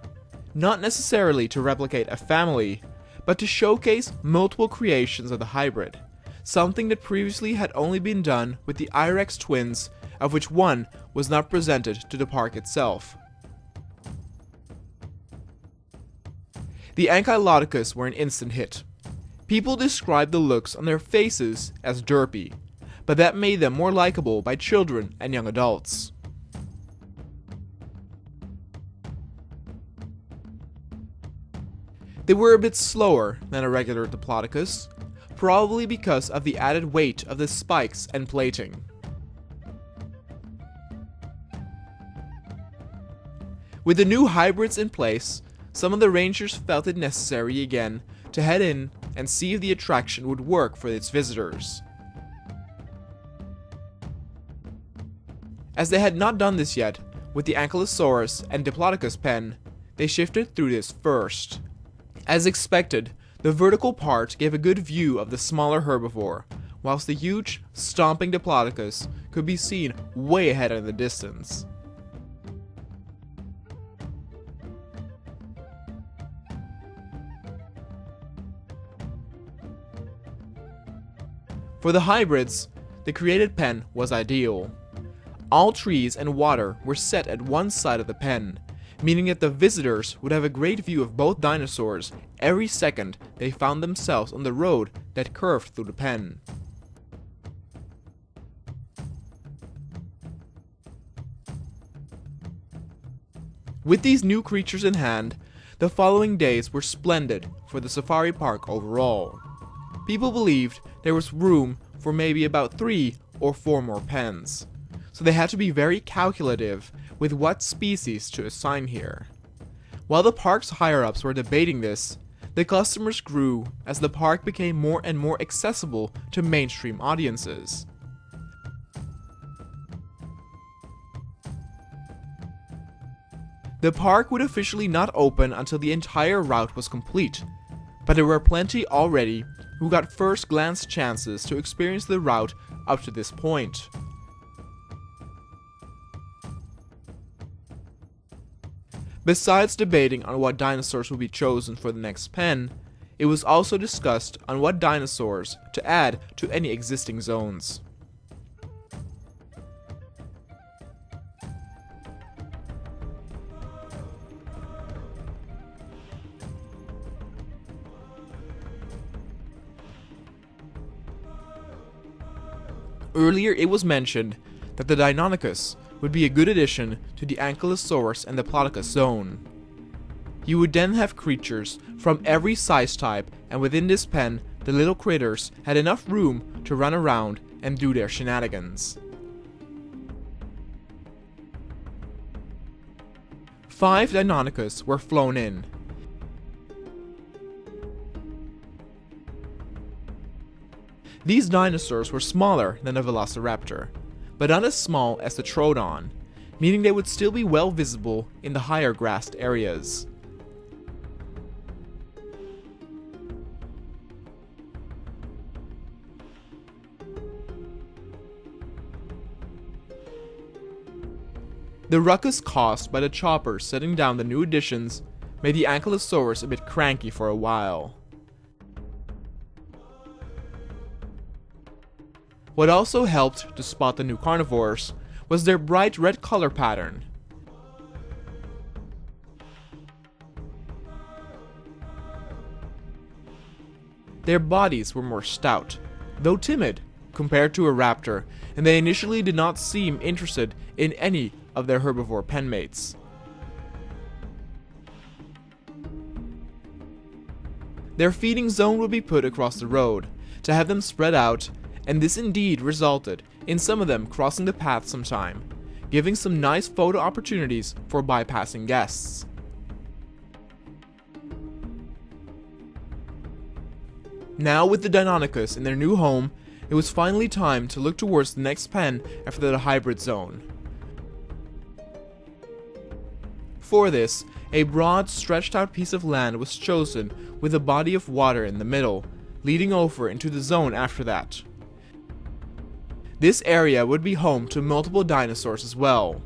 not necessarily to replicate a family, but to showcase multiple creations of the hybrid, something that previously had only been done with the Irex twins, of which one was not presented to the park itself. The Ankyloticus were an instant hit. People described the looks on their faces as derpy, but that made them more likable by children and young adults. They were a bit slower than a regular Diplodocus, probably because of the added weight of the spikes and plating. With the new hybrids in place, some of the rangers felt it necessary again to head in and see if the attraction would work for its visitors. As they had not done this yet with the Ankylosaurus and Diplodocus pen, they shifted through this first. As expected, the vertical part gave a good view of the smaller herbivore, whilst the huge, stomping Diplodocus could be seen way ahead in the distance. For the hybrids, the created pen was ideal. All trees and water were set at one side of the pen, meaning that the visitors would have a great view of both dinosaurs every second they found themselves on the road that curved through the pen. With these new creatures in hand, the following days were splendid for the safari park overall. People believed there was room for maybe about 3 or 4 more pens, so they had to be very calculative with what species to assign here. While the park's higher-ups were debating this, the customers grew as the park became more and more accessible to mainstream audiences. The park would officially not open until the entire route was complete, but there were plenty already who got first glance chances to experience the route up to this point. Besides debating on what dinosaurs would be chosen for the next pen, it was also discussed on what dinosaurs to add to any existing zones. Earlier it was mentioned that the Dinonychus would be a good addition to the Ankylosaurus and Diplodocus zone. You would then have creatures from every size type, and within this pen, the little critters had enough room to run around and do their shenanigans. 5 Dinonychus were flown in. These dinosaurs were smaller than the Velociraptor, but not as small as the Troodon, meaning they would still be well visible in the higher grassed areas. The ruckus caused by the choppers setting down the new additions made the Ankylosaurus a bit cranky for a while. What also helped to spot the new carnivores was their bright red color pattern. Their bodies were more stout, though timid, compared to a raptor, and they initially did not seem interested in any of their herbivore penmates. Their feeding zone would be put across the road, to have them spread out, and this indeed resulted in some of them crossing the path sometime, giving some nice photo opportunities for bypassing guests. Now with the Dinonychus in their new home, it was finally time to look towards the next pen after the hybrid zone. For this, a broad stretched out piece of land was chosen with a body of water in the middle, leading over into the zone after that. This area would be home to multiple dinosaurs as well.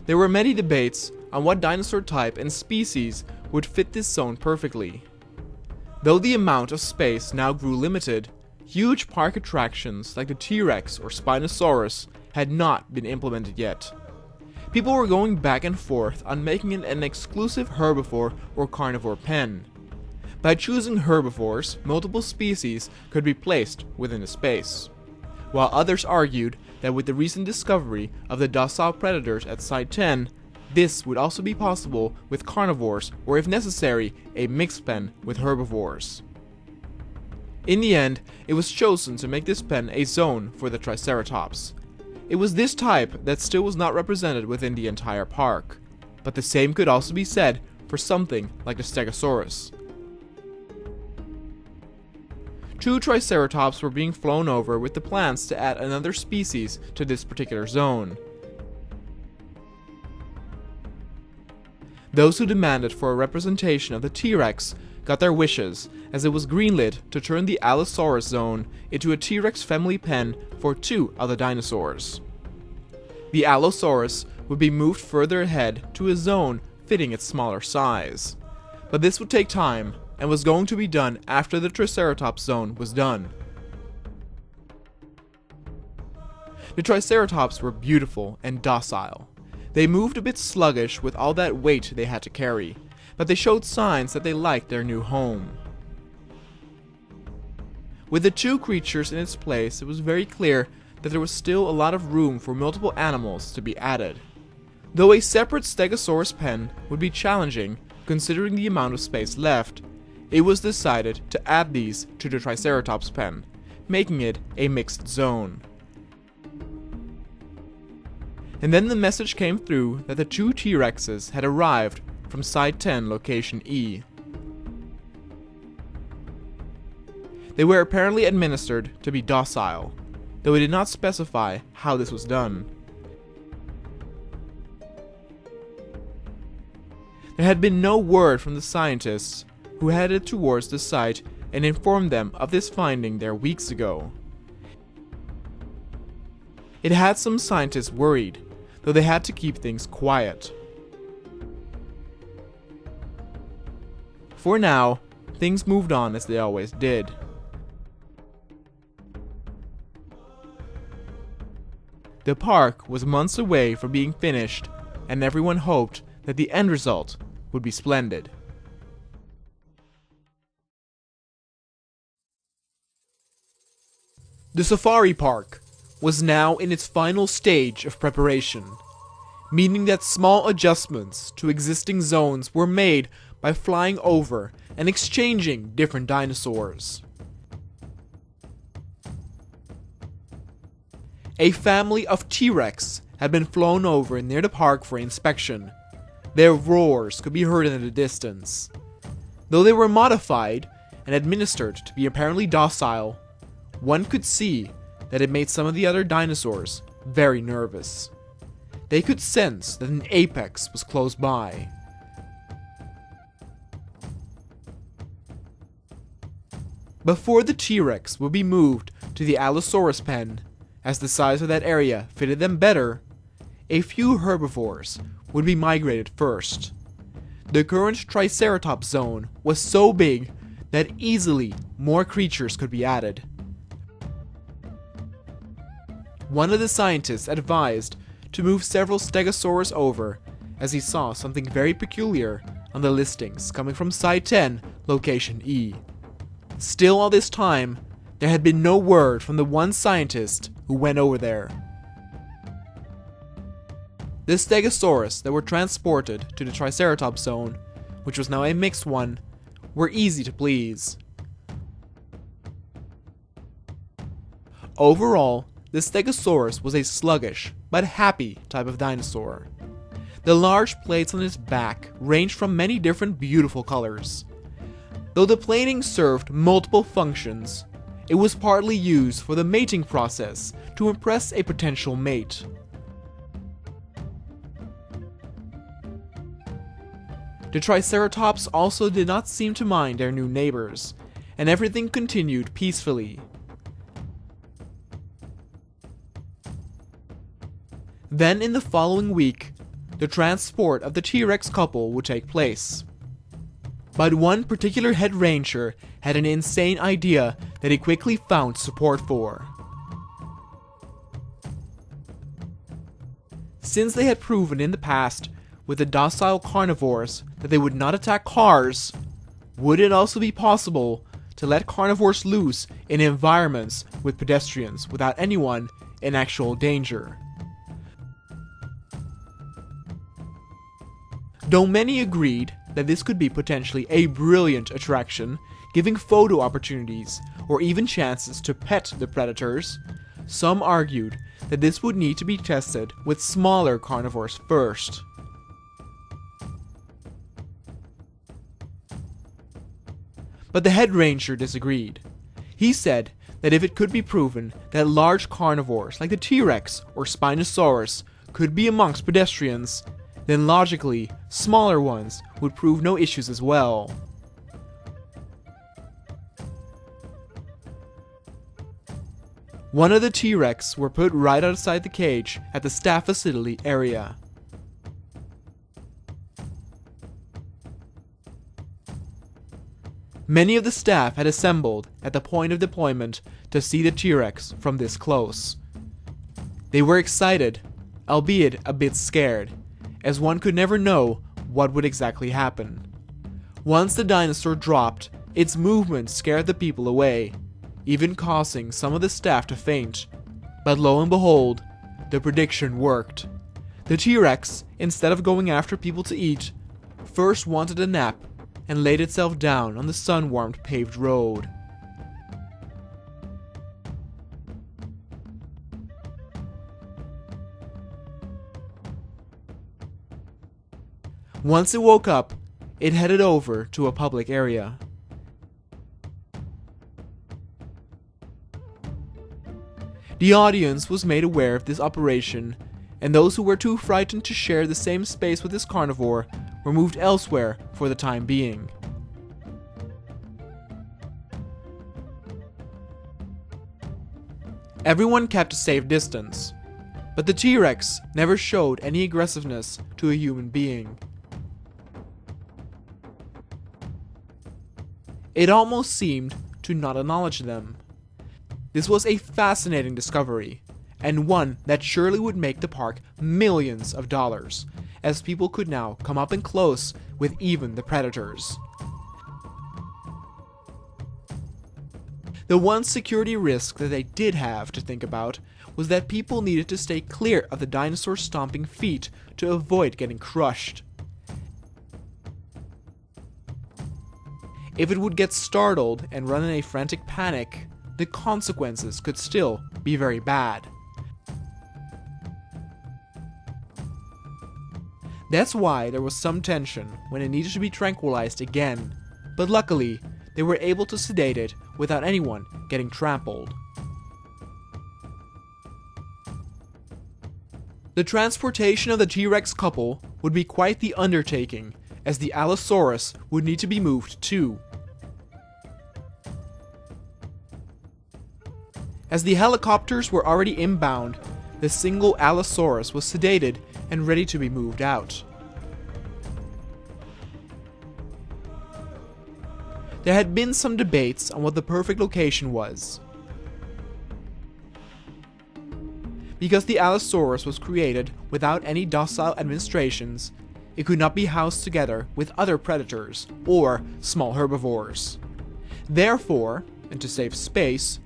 There were many debates on what dinosaur type and species would fit this zone perfectly. Though the amount of space now grew limited, huge park attractions like the T-Rex or Spinosaurus had not been implemented yet. People were going back and forth on making it an exclusive herbivore or carnivore pen. By choosing herbivores, multiple species could be placed within a space, while others argued that with the recent discovery of the docile predators at Site 10, this would also be possible with carnivores, or if necessary, a mixed pen with herbivores. In the end, it was chosen to make this pen a zone for the Triceratops. It was this type that still was not represented within the entire park, but the same could also be said for something like the Stegosaurus. 2 Triceratops were being flown over with the plans to add another species to this particular zone. Those who demanded for a representation of the T-Rex got their wishes, as it was greenlit to turn the Allosaurus zone into a T-Rex family pen for 2 other dinosaurs. The Allosaurus would be moved further ahead to a zone fitting its smaller size, but this would take time and was going to be done after the Triceratops zone was done. The Triceratops were beautiful and docile. They moved a bit sluggish with all that weight they had to carry, but they showed signs that they liked their new home. With the 2 creatures in its place, it was very clear that there was still a lot of room for multiple animals to be added. Though a separate Stegosaurus pen would be challenging considering the amount of space left, it was decided to add these to the Triceratops pen, making it a mixed zone. And then the message came through that the 2 T-Rexes had arrived from Site 10 Location E. They were apparently administered to be docile, though it did not specify how this was done. There had been no word from the scientists who headed towards the site and informed them of this finding there weeks ago. It had some scientists worried, though they had to keep things quiet. For now, things moved on as they always did. The park was months away from being finished, and everyone hoped that the end result would be splendid. The safari park was now in its final stage of preparation, meaning that small adjustments to existing zones were made by flying over and exchanging different dinosaurs. A family of T-Rex had been flown over near the park for inspection. Their roars could be heard in the distance. Though they were modified and administered to be apparently docile, one could see that it made some of the other dinosaurs very nervous. They could sense that an apex was close by. Before the T-Rex would be moved to the Allosaurus pen, as the size of that area fitted them better, a few herbivores would be migrated first. The current Triceratops zone was so big that easily more creatures could be added. one of the scientists advised to move several Stegosaurus over, as he saw something very peculiar on the listings coming from Site 10, Location E. Still all this time, there had been no word from the one scientist who went over there. The Stegosaurus that were transported to the Triceratops zone, which was now a mixed one, were easy to please. Overall, the Stegosaurus was a sluggish but happy type of dinosaur. The large plates on its back ranged from many different beautiful colors. Though the plating served multiple functions, it was partly used for the mating process to impress a potential mate. The Triceratops also did not seem to mind their new neighbors, and everything continued peacefully. Then in the following week, the transport of the T-Rex couple would take place. But one particular head ranger had an insane idea that he quickly found support for. Since they had proven in the past with the docile carnivores that they would not attack cars, would it also be possible to let carnivores loose in environments with pedestrians without anyone in actual danger? Though many agreed that this could be potentially a brilliant attraction, giving photo opportunities or even chances to pet the predators, some argued that this would need to be tested with smaller carnivores first. But the head ranger disagreed. He said that if it could be proven that large carnivores like the T-Rex or Spinosaurus could be amongst pedestrians, then logically, smaller ones would prove no issues as well. One of the T-Rex were put right outside the cage at the staff facility area. Many of the staff had assembled at the point of deployment to see the T-Rex from this close. They were excited, albeit a bit scared, as one could never know what would exactly happen. Once the dinosaur dropped, its movement scared the people away, even causing some of the staff to faint. But lo and behold, the prediction worked. The T-Rex, instead of going after people to eat, first wanted a nap and laid itself down on the sun-warmed paved road. Once it woke up, it headed over to a public area. The audience was made aware of this operation, and those who were too frightened to share the same space with this carnivore were moved elsewhere for the time being. Everyone kept a safe distance, but the T-Rex never showed any aggressiveness to a human being. It almost seemed to not acknowledge them. This was a fascinating discovery, and one that surely would make the park millions of dollars, as people could now come up and close with even the predators. The one security risk that they did have to think about was that people needed to stay clear of the dinosaur stomping feet to avoid getting crushed. If it would get startled and run in a frantic panic, the consequences could still be very bad. That's why there was some tension when it needed to be tranquilized again, but luckily, they were able to sedate it without anyone getting trampled. The transportation of the T-Rex couple would be quite the undertaking, as the Allosaurus would need to be moved too. As the helicopters were already inbound, the single Allosaurus was sedated and ready to be moved out. There had been some debates on what the perfect location was. Because the Allosaurus was created without any docile administrations, it could not be housed together with other predators or small herbivores. Therefore, and to save space,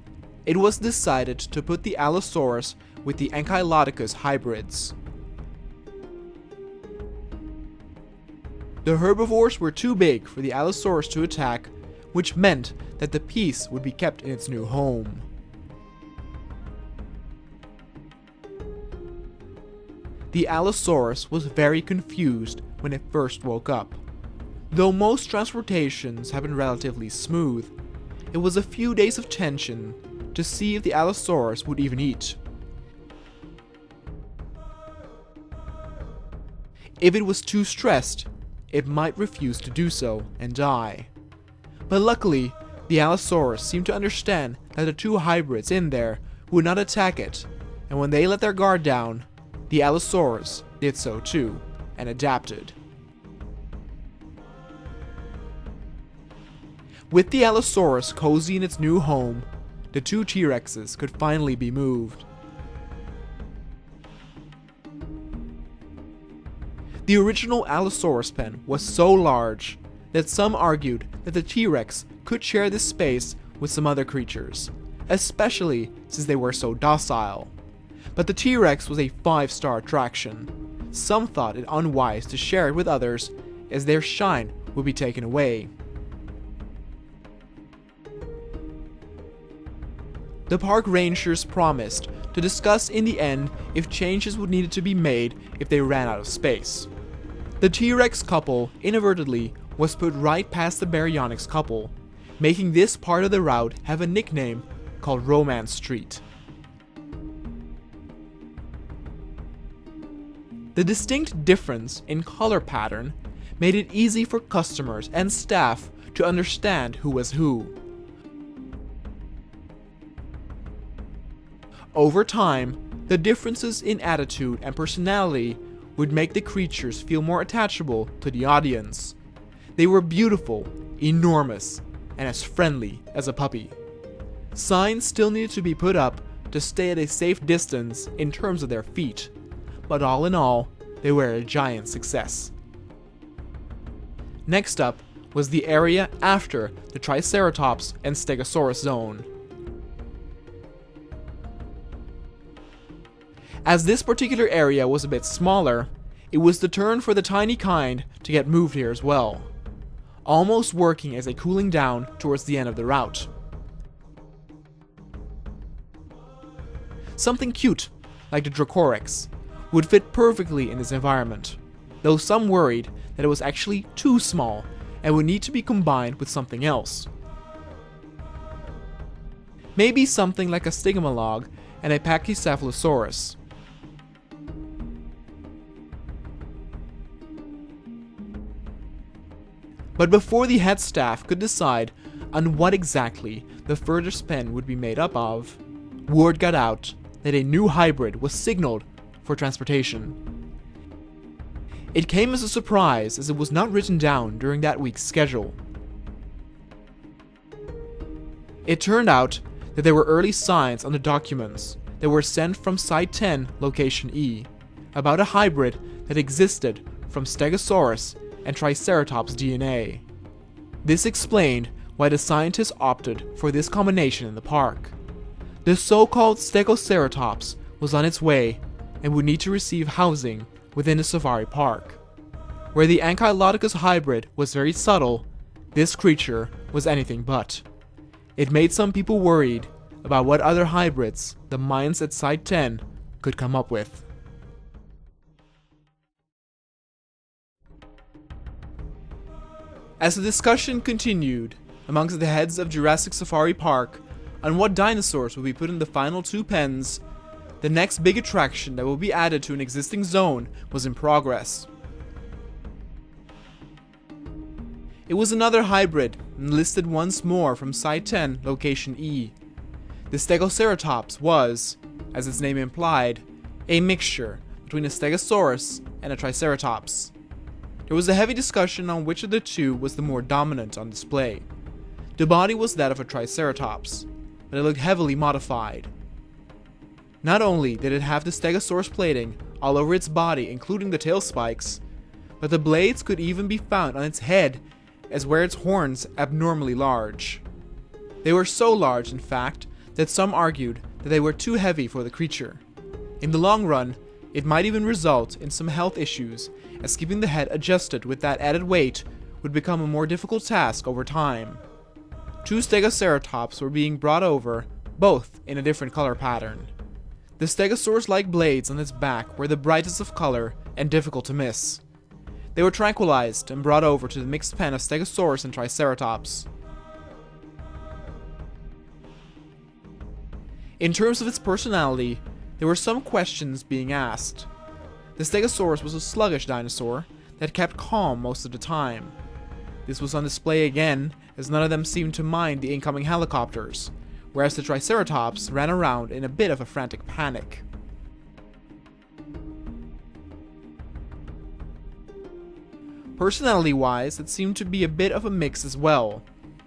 it was decided to put the Allosaurus with the Ankyloticus hybrids. The herbivores were too big for the Allosaurus to attack, which meant that the piece would be kept in its new home. The Allosaurus was very confused when it first woke up. Though most transportations have been relatively smooth, it was a few days of tension to see if the Allosaurus would even eat. If it was too stressed, it might refuse to do so and die. But luckily, the Allosaurus seemed to understand that the two hybrids in there would not attack it, and when they let their guard down, the Allosaurus did so too, and adapted. With the Allosaurus cozy in its new home, the two T-Rexes could finally be moved. The original Allosaurus pen was so large that some argued that the T-Rex could share this space with some other creatures, especially since they were so docile. But the T-Rex was a 5-star attraction. Some thought it unwise to share it with others, as their shine would be taken away. The park rangers promised to discuss in the end if changes would need to be made if they ran out of space. The T-Rex couple, inadvertently, was put right past the Baryonyx couple, making this part of the route have a nickname called Romance Street. The distinct difference in color pattern made it easy for customers and staff to understand who was who. Over time, the differences in attitude and personality would make the creatures feel more attachable to the audience. They were beautiful, enormous, and as friendly as a puppy. Signs still needed to be put up to stay at a safe distance in terms of their feet, but all in all, they were a giant success. Next up was the area after the Triceratops and Stegosaurus zone. As this particular area was a bit smaller, it was the turn for the tiny kind to get moved here as well, almost working as a cooling down towards the end of the route. Something cute, like the Dracorex, would fit perfectly in this environment, though some worried that it was actually too small and would need to be combined with something else. Maybe something like a Stigmalog and a Pachycephalosaurus. But before the head staff could decide on what exactly the further span would be made up of, word got out that a new hybrid was signaled for transportation. It came as a surprise as it was not written down during that week's schedule. It turned out that there were early signs on the documents that were sent from Site 10, Location E, about a hybrid that existed from Stegosaurus and Triceratops DNA. This explained why the scientists opted for this combination in the park. The so-called Stegoceratops was on its way and would need to receive housing within the safari park. Where the Ankyloticus hybrid was very subtle, this creature was anything but. It made some people worried about what other hybrids the minds at Site 10 could come up with. As the discussion continued amongst the heads of Jurassic Safari Park on what dinosaurs will be put in the final 2 pens, the next big attraction that will be added to an existing zone was in progress. It was another hybrid, enlisted once more from Site 10, Location E. The Stegoceratops was, as its name implied, a mixture between a Stegosaurus and a Triceratops. There was a heavy discussion on which of the two was the more dominant on display. The body was that of a Triceratops, but it looked heavily modified. Not only did it have the Stegosaurus plating all over its body, including the tail spikes, but the blades could even be found on its head, as were its horns abnormally large. They were so large, in fact, that some argued that they were too heavy for the creature. In the long run, it might even result in some health issues, as keeping the head adjusted with that added weight would become a more difficult task over time. 2 Stegoceratops were being brought over, both in a different color pattern. The Stegosaurus-like blades on its back were the brightest of color and difficult to miss. They were tranquilized and brought over to the mixed pen of Stegosaurus and Triceratops. In terms of its personality, there were some questions being asked. The Stegosaurus was a sluggish dinosaur that kept calm most of the time. This was on display again, as none of them seemed to mind the incoming helicopters, whereas the Triceratops ran around in a bit of a frantic panic. Personality-wise, it seemed to be a bit of a mix as well.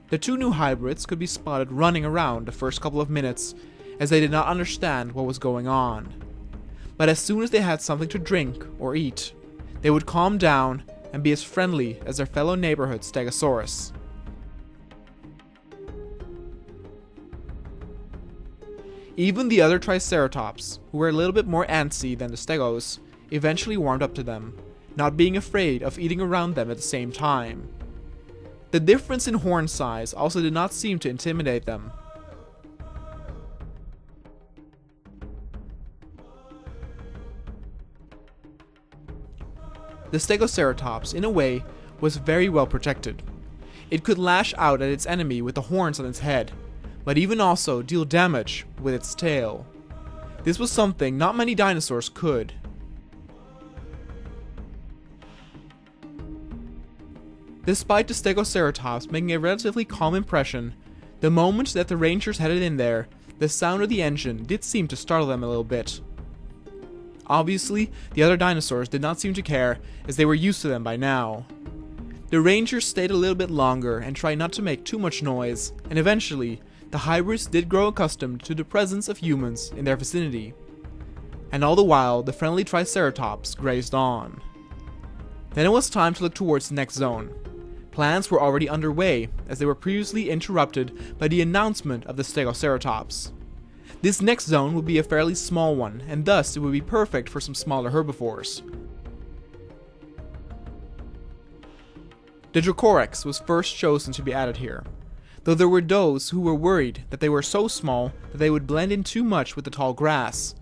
The 2 new hybrids could be spotted running around the first couple of minutes, as they did not understand what was going on. But as soon as they had something to drink or eat, they would calm down and be as friendly as their fellow neighborhood Stegosaurus. Even the other Triceratops, who were a little bit more antsy than the Stegos, eventually warmed up to them, not being afraid of eating around them at the same time. The difference in horn size also did not seem to intimidate them. The Stegoceratops, in a way, was very well protected. It could lash out at its enemy with the horns on its head, but even also deal damage with its tail. This was something not many dinosaurs could. Despite the Stegoceratops making a relatively calm impression, the moment that the Rangers headed in there, the sound of the engine did seem to startle them a little bit. Obviously, the other dinosaurs did not seem to care, as they were used to them by now. The Rangers stayed a little bit longer and tried not to make too much noise, and eventually, the hybrids did grow accustomed to the presence of humans in their vicinity. And all the while, the friendly Triceratops grazed on. Then it was time to look towards the next zone. Plans were already underway, as they were previously interrupted by the announcement of the Stegoceratops. This next zone would be a fairly small one, and thus it would be perfect for some smaller herbivores. The Dracorex was first chosen to be added here, though there were those who were worried that they were so small that they would blend in too much with the tall grass.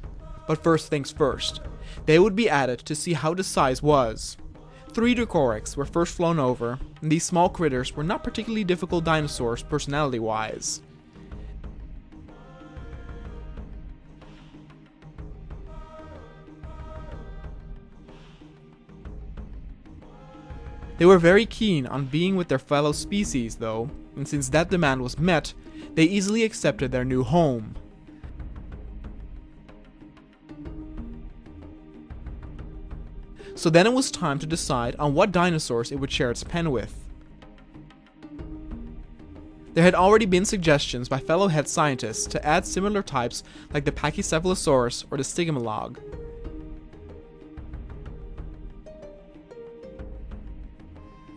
But first things first, they would be added to see how the size was. 3 Dracorex were first flown over, and these small critters were not particularly difficult dinosaurs personality-wise. They were very keen on being with their fellow species though, and since that demand was met, they easily accepted their new home. So then it was time to decide on what dinosaurs it would share its pen with. There had already been suggestions by fellow head scientists to add similar types like the Pachycephalosaurus or the Stygimolog.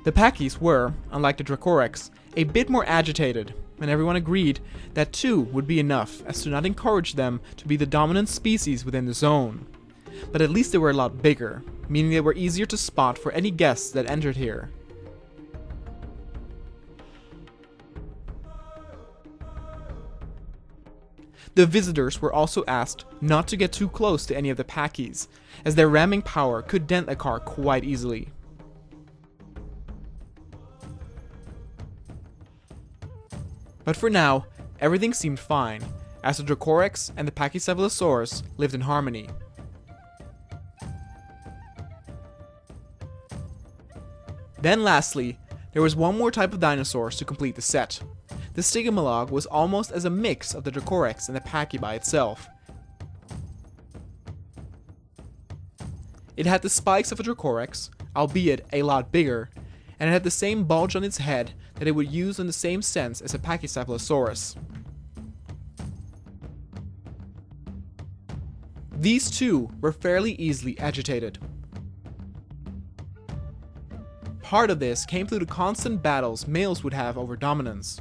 The Pachys were, unlike the Dracorex, a bit more agitated, and everyone agreed that 2 would be enough as to not encourage them to be the dominant species within the zone. But at least they were a lot bigger, meaning they were easier to spot for any guests that entered here. The visitors were also asked not to get too close to any of the Pachys, as their ramming power could dent a car quite easily. But for now, everything seemed fine, as the Dracorex and the Pachycephalosaurus lived in harmony. Then lastly, there was one more type of dinosaurs to complete the set. The Stygimolog was almost as a mix of the Dracorex and the Pachy by itself. It had the spikes of a Dracorex, albeit a lot bigger, and it had the same bulge on its head that it would use in the same sense as a Pachycephalosaurus. These two were fairly easily agitated. Part of this came through the constant battles males would have over dominance.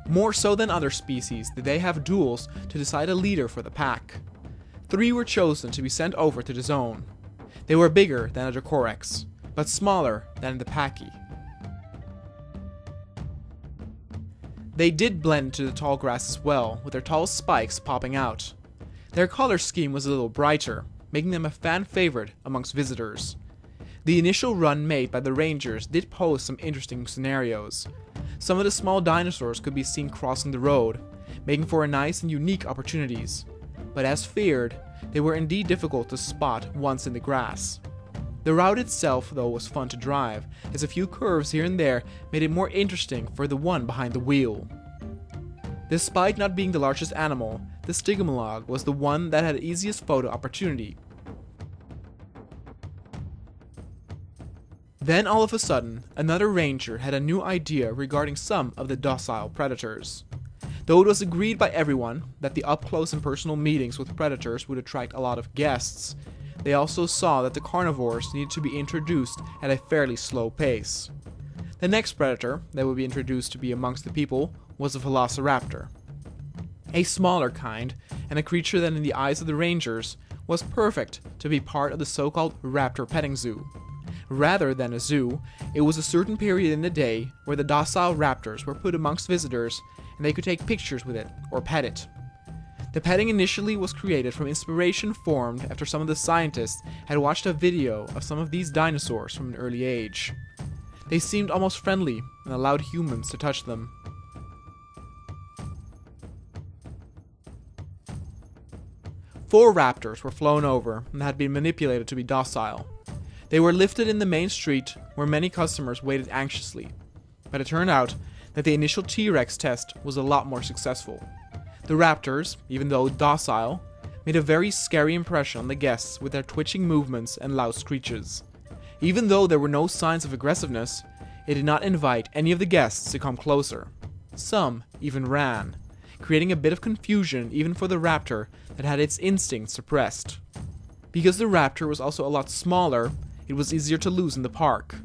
More so than other species did they have duels to decide a leader for the pack. 3 were chosen to be sent over to the zone. They were bigger than a Dracorex, but smaller than the Pachy. They did blend into the tall grass as well, with their tall spikes popping out. Their color scheme was a little brighter, making them a fan favorite amongst visitors. The initial run made by the rangers did pose some interesting scenarios. Some of the small dinosaurs could be seen crossing the road, making for nice and unique opportunities. But as feared, they were indeed difficult to spot once in the grass. The route itself, though, was fun to drive, as a few curves here and there made it more interesting for the one behind the wheel. Despite not being the largest animal, the Stygimoloch was the one that had the easiest photo opportunity. Then all of a sudden, another ranger had a new idea regarding some of the docile predators. Though it was agreed by everyone that the up-close and personal meetings with predators would attract a lot of guests, they also saw that the carnivores needed to be introduced at a fairly slow pace. The next predator that would be introduced to be amongst the people was the Velociraptor. A smaller kind, and a creature that in the eyes of the rangers was perfect to be part of the so-called raptor petting zoo. Rather than a zoo, it was a certain period in the day where the docile raptors were put amongst visitors and they could take pictures with it or pet it. The petting initially was created from inspiration formed after some of the scientists had watched a video of some of these dinosaurs from an early age. They seemed almost friendly and allowed humans to touch them. Four raptors were flown over and had been manipulated to be docile. They were lifted in the main street where many customers waited anxiously, but it turned out that the initial T-Rex test was a lot more successful. The raptors, even though docile, made a very scary impression on the guests with their twitching movements and loud screeches. Even though there were no signs of aggressiveness, it did not invite any of the guests to come closer. Some even ran, creating a bit of confusion even for the raptor that had its instincts suppressed. Because the raptor was also a lot smaller, it was easier to lose in the park.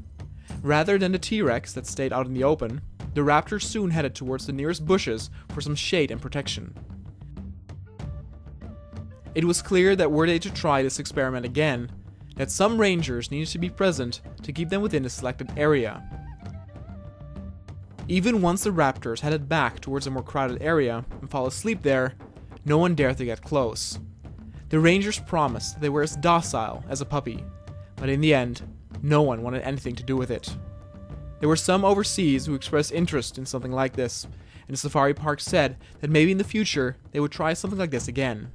Rather than the T-Rex that stayed out in the open, the raptor soon headed towards the nearest bushes for some shade and protection. It was clear that were they to try this experiment again, that some rangers needed to be present to keep them within the selected area. Even once the raptors headed back towards a more crowded area and fall asleep there, no one dared to get close. The rangers promised that they were as docile as a puppy, but in the end, no one wanted anything to do with it. There were some overseas who expressed interest in something like this, and the safari park said that maybe in the future they would try something like this again.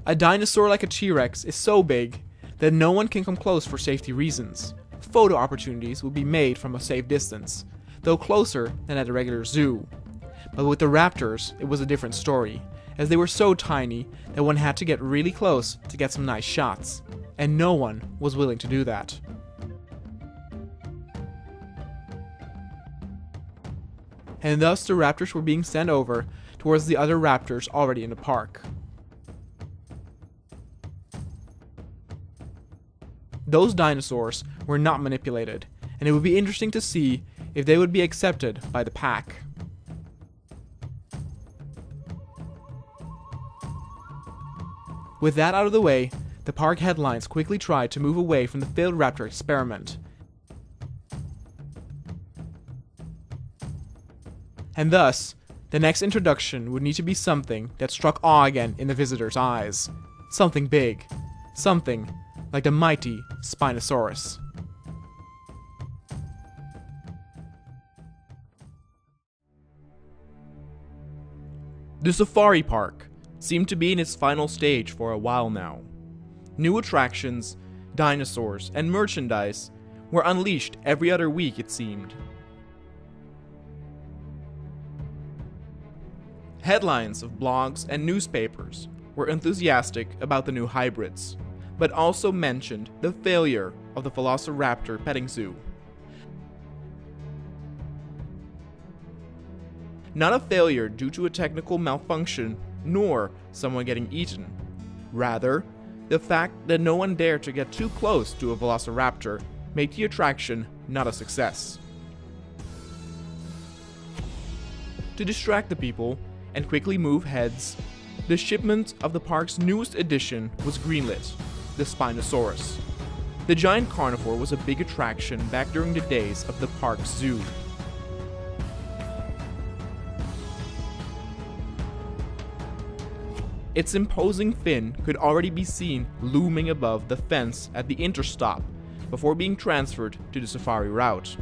A dinosaur like a T-Rex is so big that no one can come close for safety reasons. Photo opportunities would be made from a safe distance, though closer than at a regular zoo. But with the raptors, it was a different story, as they were so tiny that one had to get really close to get some nice shots, and no one was willing to do that. And thus the raptors were being sent over towards the other raptors already in the park. Those dinosaurs were not manipulated, and it would be interesting to see if they would be accepted by the pack. With that out of the way, the park headlines quickly tried to move away from the failed raptor experiment. And thus, the next introduction would need to be something that struck awe again in the visitors' eyes. Something big. Something like the mighty Spinosaurus. The safari park seemed to be in its final stage for a while now. New attractions, dinosaurs, and merchandise were unleashed every other week, it seemed. Headlines of blogs and newspapers were enthusiastic about the new hybrids, but also mentioned the failure of the Velociraptor petting zoo. Not a failure due to a technical malfunction nor someone getting eaten. Rather, the fact that no one dared to get too close to a Velociraptor made the attraction not a success. To distract the people and quickly move heads, the shipment of the park's newest addition was greenlit, the Spinosaurus. The giant carnivore was a big attraction back during the days of the park's zoo. Its imposing fin could already be seen looming above the fence at the interstop before being transferred to the safari route.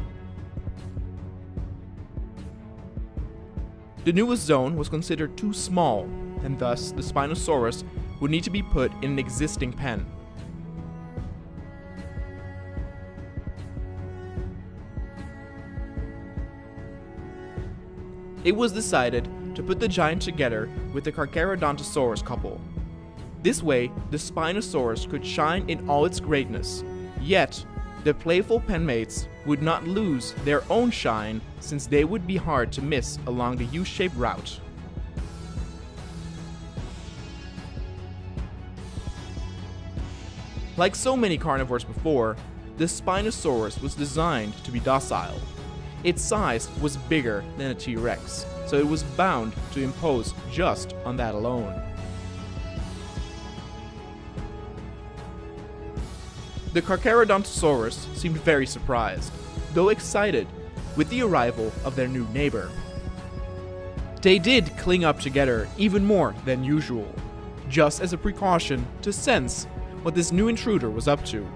The newest zone was considered too small, and thus the Spinosaurus would need to be put in an existing pen. It was decided to put the giant together with the Carcharodontosaurus couple. This way, the Spinosaurus could shine in all its greatness, yet the playful penmates would not lose their own shine since they would be hard to miss along the U-shaped route. Like so many carnivores before, the Spinosaurus was designed to be docile. Its size was bigger than a T-Rex, so it was bound to impose just on that alone. The Carcharodontosaurus seemed very surprised, though excited, with the arrival of their new neighbor. They did cling up together even more than usual, just as a precaution to sense what this new intruder was up to.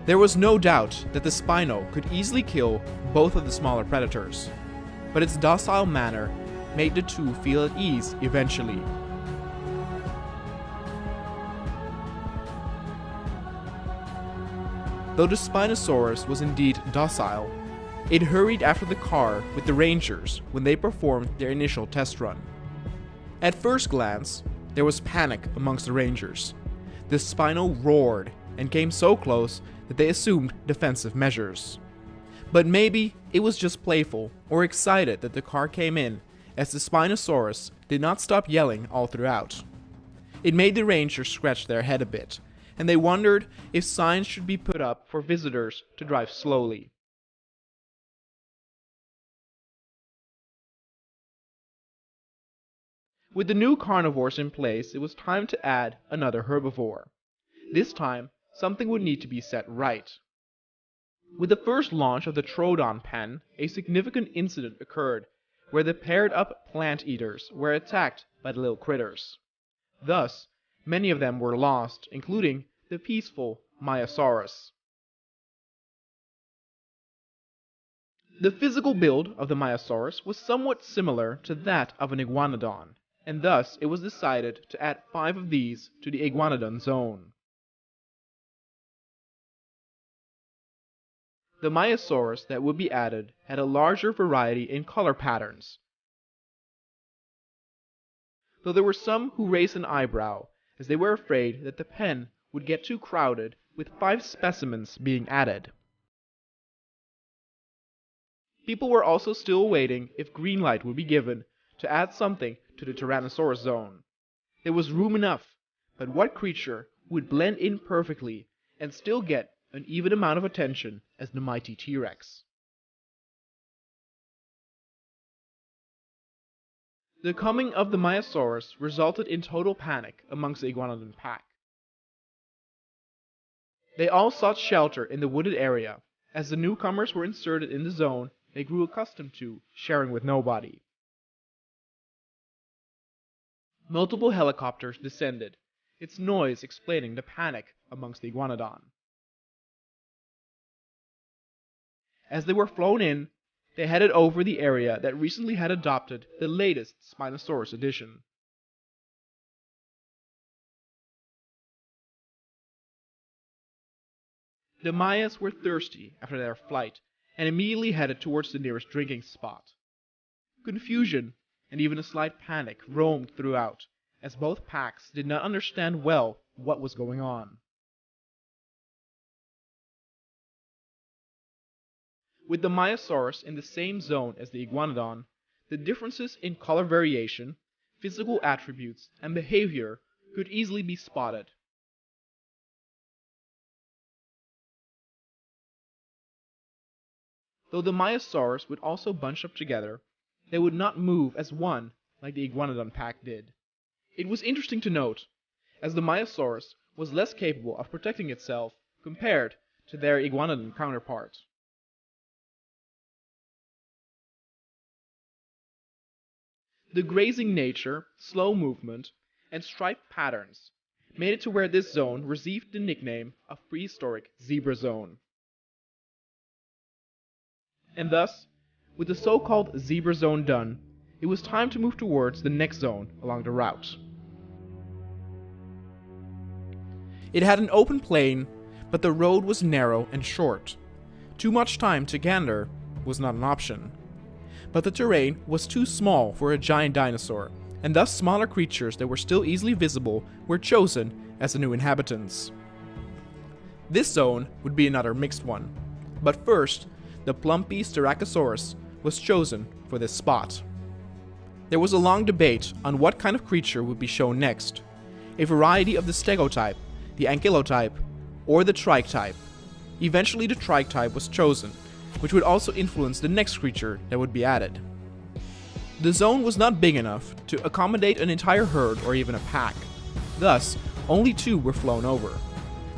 There was no doubt that the Spino could easily kill both of the smaller predators, but its docile manner made the two feel at ease eventually. Though the Spinosaurus was indeed docile, it hurried after the car with the rangers when they performed their initial test run. At first glance, there was panic amongst the rangers. The Spino roared and came so close that they assumed defensive measures. But maybe it was just playful or excited that the car came in, as the Spinosaurus did not stop yelling all throughout. It made the rangers scratch their head a bit, and they wondered if signs should be put up for visitors to drive slowly. With the new carnivores in place, it was time to add another herbivore. This time, something would need to be set right. With the first launch of the Troodon pen, a significant incident occurred where the paired-up plant eaters were attacked by the little critters. Thus, many of them were lost, including the peaceful Myosaurus. The physical build of the Myosaurus was somewhat similar to that of an Iguanodon, and thus it was decided to add 5 of these to the Iguanodon zone. The Myosaurus that would be added had a larger variety in color patterns, though there were some who raised an eyebrow, as they were afraid that the pen would get too crowded with 5 specimens being added. People were also still waiting if green light would be given to add something to the Tyrannosaurus zone. There was room enough, but what creature would blend in perfectly and still get an even amount of attention as the mighty T-Rex? The coming of the Myosaurus resulted in total panic amongst the Iguanodon pack. They all sought shelter in the wooded area. As the newcomers were inserted in the zone, they grew accustomed to sharing with nobody. Multiple helicopters descended, its noise explaining the panic amongst the Iguanodon. As they were flown in, they headed over the area that recently had adopted the latest Spinosaurus edition. The Mayas were thirsty after their flight and immediately headed towards the nearest drinking spot. Confusion and even a slight panic roamed throughout, as both packs did not understand well what was going on. With the Myosaurus in the same zone as the Iguanodon, the differences in color variation, physical attributes, and behavior could easily be spotted. Though the Myosaurus would also bunch up together, they would not move as one like the Iguanodon pack did. It was interesting to note, as the Myosaurus was less capable of protecting itself compared to their Iguanodon counterpart. The grazing nature, slow movement, and striped patterns made it to where this zone received the nickname of prehistoric zebra zone. And thus, with the so-called zebra zone done, it was time to move towards the next zone along the route. It had an open plain, but the road was narrow and short. Too much time to gander was not an option. But the terrain was too small for a giant dinosaur, and thus smaller creatures that were still easily visible were chosen as the new inhabitants. This zone would be another mixed one, but first, the plumpy Stegoceratops was chosen for this spot. There was a long debate on what kind of creature would be shown next, a variety of the Stegotype, the Ankylotype, or the Trike type. Eventually the Trike type was chosen, which would also influence the next creature that would be added. The zone was not big enough to accommodate an entire herd or even a pack, thus only two were flown over.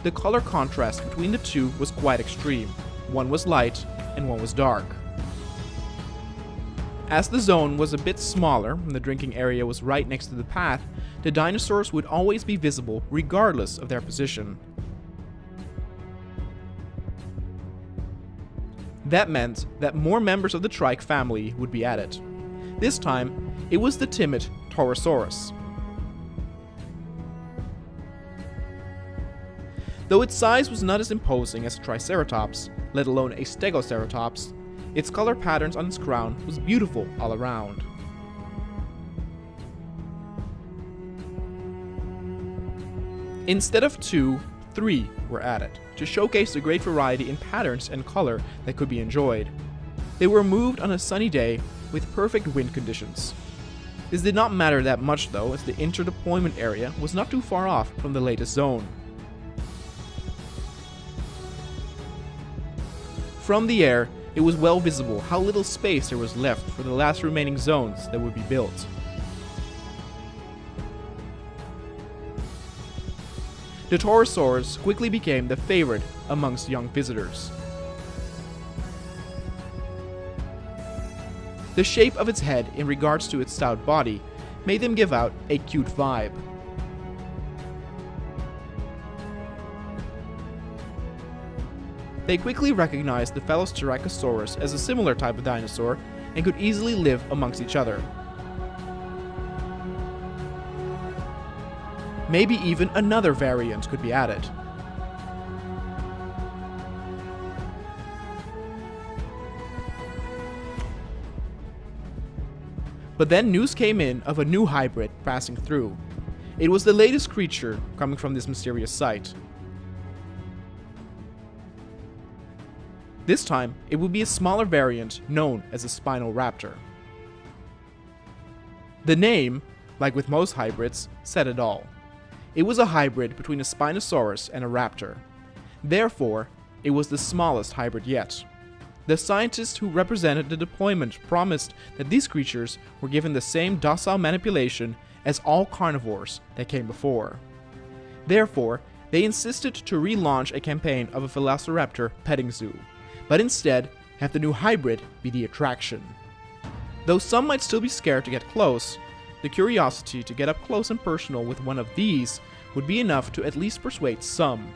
The color contrast between the two was quite extreme, one was light and one was dark. As the zone was a bit smaller and the drinking area was right next to the path, the dinosaurs would always be visible regardless of their position. That meant that more members of the Trike family would be added. This time, it was the timid Taurosaurus. Though its size was not as imposing as a Triceratops, let alone a Stegoceratops, its color patterns on its crown was beautiful all around. Instead of 2, 3 were added, to showcase the great variety in patterns and color that could be enjoyed. They were moved on a sunny day with perfect wind conditions. This did not matter that much though, as the inter-deployment area was not too far off from the latest zone. From the air, it was well visible how little space there was left for the last remaining zones that would be built. The Taurosaurus quickly became the favorite amongst young visitors. The shape of its head in regards to its stout body made them give out a cute vibe. They quickly recognized the Velociraptor as a similar type of dinosaur and could easily live amongst each other. Maybe even another variant could be added. But then news came in of a new hybrid passing through. It was the latest creature coming from this mysterious site. This time, it would be a smaller variant known as a Spinal Raptor. The name, like with most hybrids, said it all. It was a hybrid between a Spinosaurus and a raptor. Therefore, it was the smallest hybrid yet. The scientists who represented the deployment promised that these creatures were given the same docile manipulation as all carnivores that came before. Therefore, they insisted to relaunch a campaign of a Velociraptor petting zoo, but instead have the new hybrid be the attraction. Though some might still be scared to get close, the curiosity to get up close and personal with one of these would be enough to at least persuade some.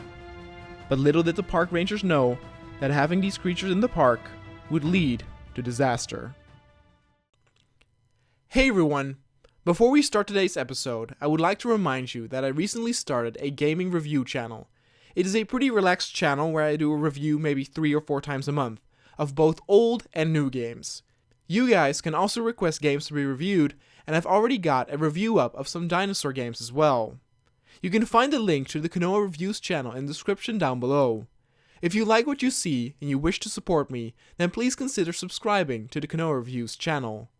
But little did the park rangers know that having these creatures in the park would lead to disaster. Hey everyone! Before we start today's episode, I would like to remind you that I recently started a gaming review channel. It is a pretty relaxed channel where I do a review maybe 3 or 4 times a month of both old and new games. You guys can also request games to be reviewed, and I've already got a review up of some dinosaur games as well. You can find the link to the Konoa Reviews channel in the description down below. If you like what you see and you wish to support me, then please consider subscribing to the Konoa Reviews channel.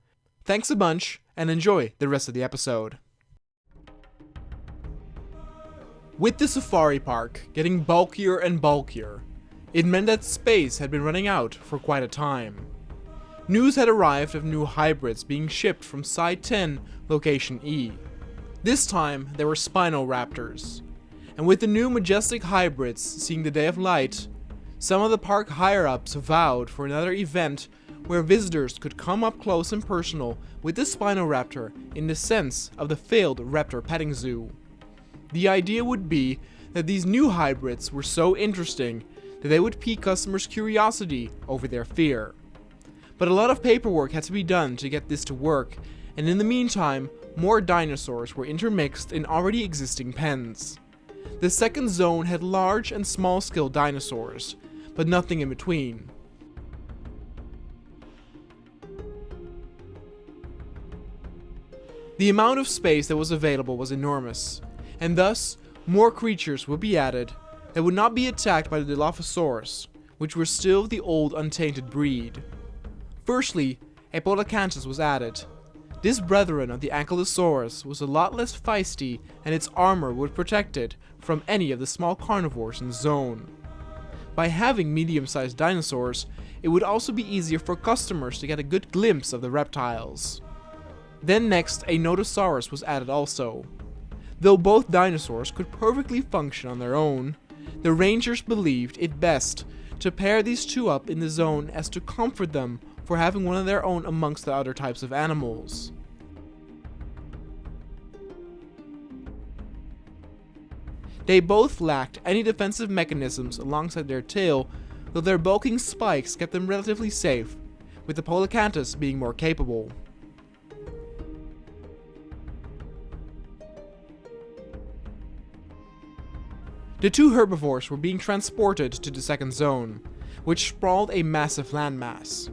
Thanks a bunch, and enjoy the rest of the episode. With the safari park getting bulkier and bulkier, it meant that space had been running out for quite a time. News had arrived of new hybrids being shipped from Site 10, Location E. This time, they were Spinal Raptors. And with the new majestic hybrids seeing the day of light, some of the park higher-ups vowed for another event where visitors could come up close and personal with the Spinal Raptor in the sense of the failed raptor petting zoo. The idea would be that these new hybrids were so interesting that they would pique customers' curiosity over their fear. But a lot of paperwork had to be done to get this to work, and in the meantime, more dinosaurs were intermixed in already existing pens. The second zone had large and small-scale dinosaurs, but nothing in between. The amount of space that was available was enormous, and thus, more creatures would be added that would not be attacked by the Dilophosaurus, which were still the old untainted breed. Firstly, a Podocanthus was added. This brethren of the Ankylosaurus was a lot less feisty, and its armor would protect it from any of the small carnivores in the zone. By having medium-sized dinosaurs, it would also be easier for customers to get a good glimpse of the reptiles. Then next, a Nodosaurus was added also. Though both dinosaurs could perfectly function on their own, the rangers believed it best to pair these two up in the zone as to comfort them for having one of their own amongst the other types of animals. They both lacked any defensive mechanisms alongside their tail, though their bulking spikes kept them relatively safe, with the Podocanthus being more capable. The two herbivores were being transported to the second zone, which sprawled a massive landmass.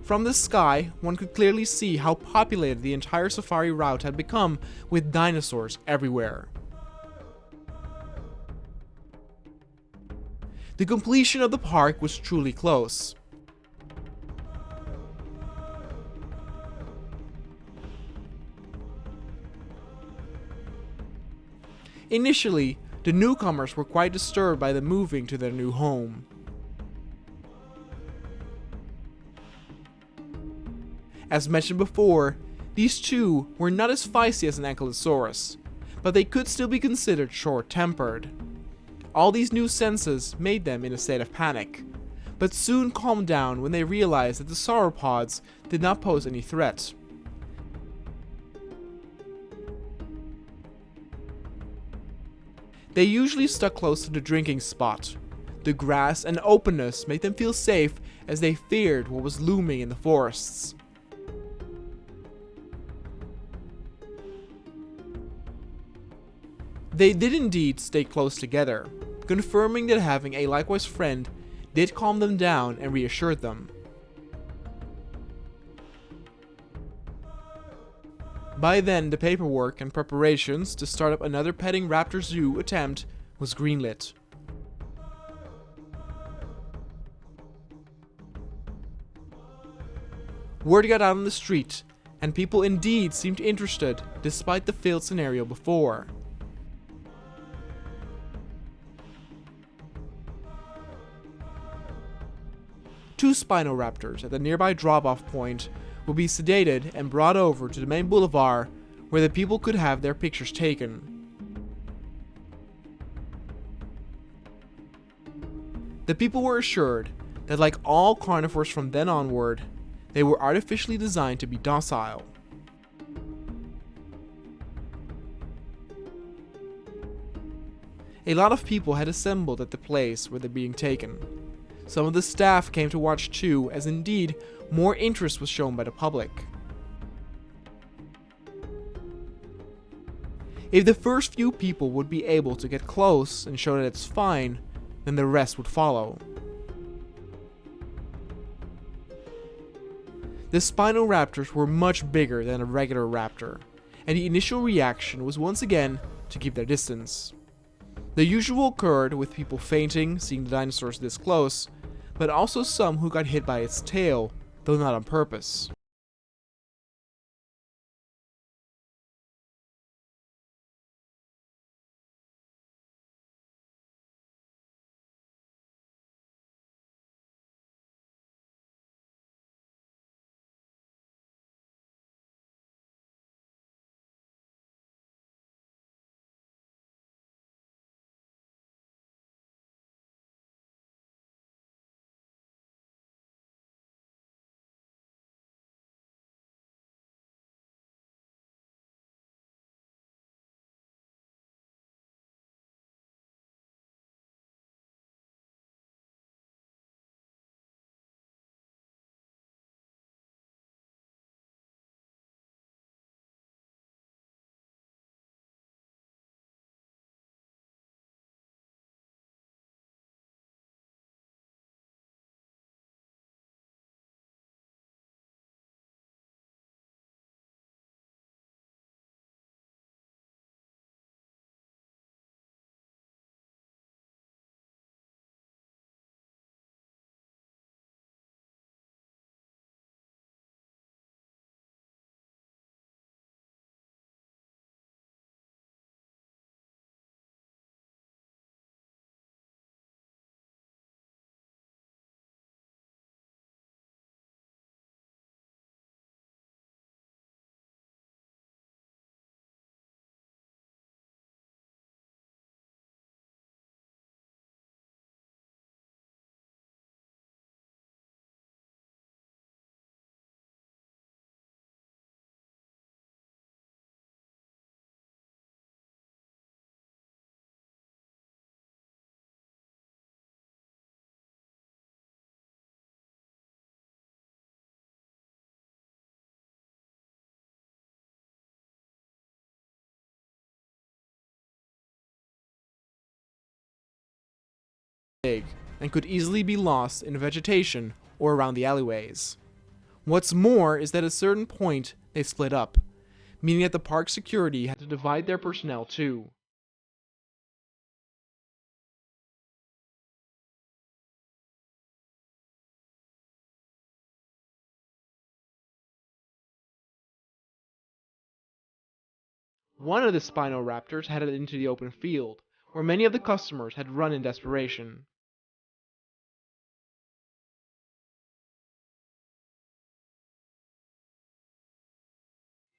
From the sky, one could clearly see how populated the entire safari route had become with dinosaurs everywhere. The completion of the park was truly close. Initially, the newcomers were quite disturbed by them moving to their new home. As mentioned before, these two were not as feisty as an Ankylosaurus, but they could still be considered short-tempered. All these new senses made them in a state of panic, but soon calmed down when they realized that the sauropods did not pose any threat. They usually stuck close to the drinking spot. The grass and openness made them feel safe as they feared what was looming in the forests. They did indeed stay close together, confirming that having a likewise friend did calm them down and reassured them. By then, the paperwork and preparations to start up another petting raptor zoo attempt was greenlit. Word got out on the street, and people indeed seemed interested despite the failed scenario before. Two Spinal Raptors at the nearby drop-off point will be sedated and brought over to the main boulevard where the people could have their pictures taken. The people were assured that, like all carnivores from then onward, they were artificially designed to be docile. A lot of people had assembled at the place where they're being taken. Some of the staff came to watch too, as indeed more interest was shown by the public. If the first few people would be able to get close and show that it's fine, then the rest would follow. The Spinal Raptors were much bigger than a regular raptor, and the initial reaction was once again to keep their distance. The usual occurred with people fainting seeing the dinosaurs this close, but also some who got hit by its tail, though not on purpose. Big, and could easily be lost in vegetation or around the alleyways. What's more is that at a certain point they split up, meaning that the park security had to divide their personnel too. One of the Spinal Raptors headed into the open field, where many of the customers had run in desperation.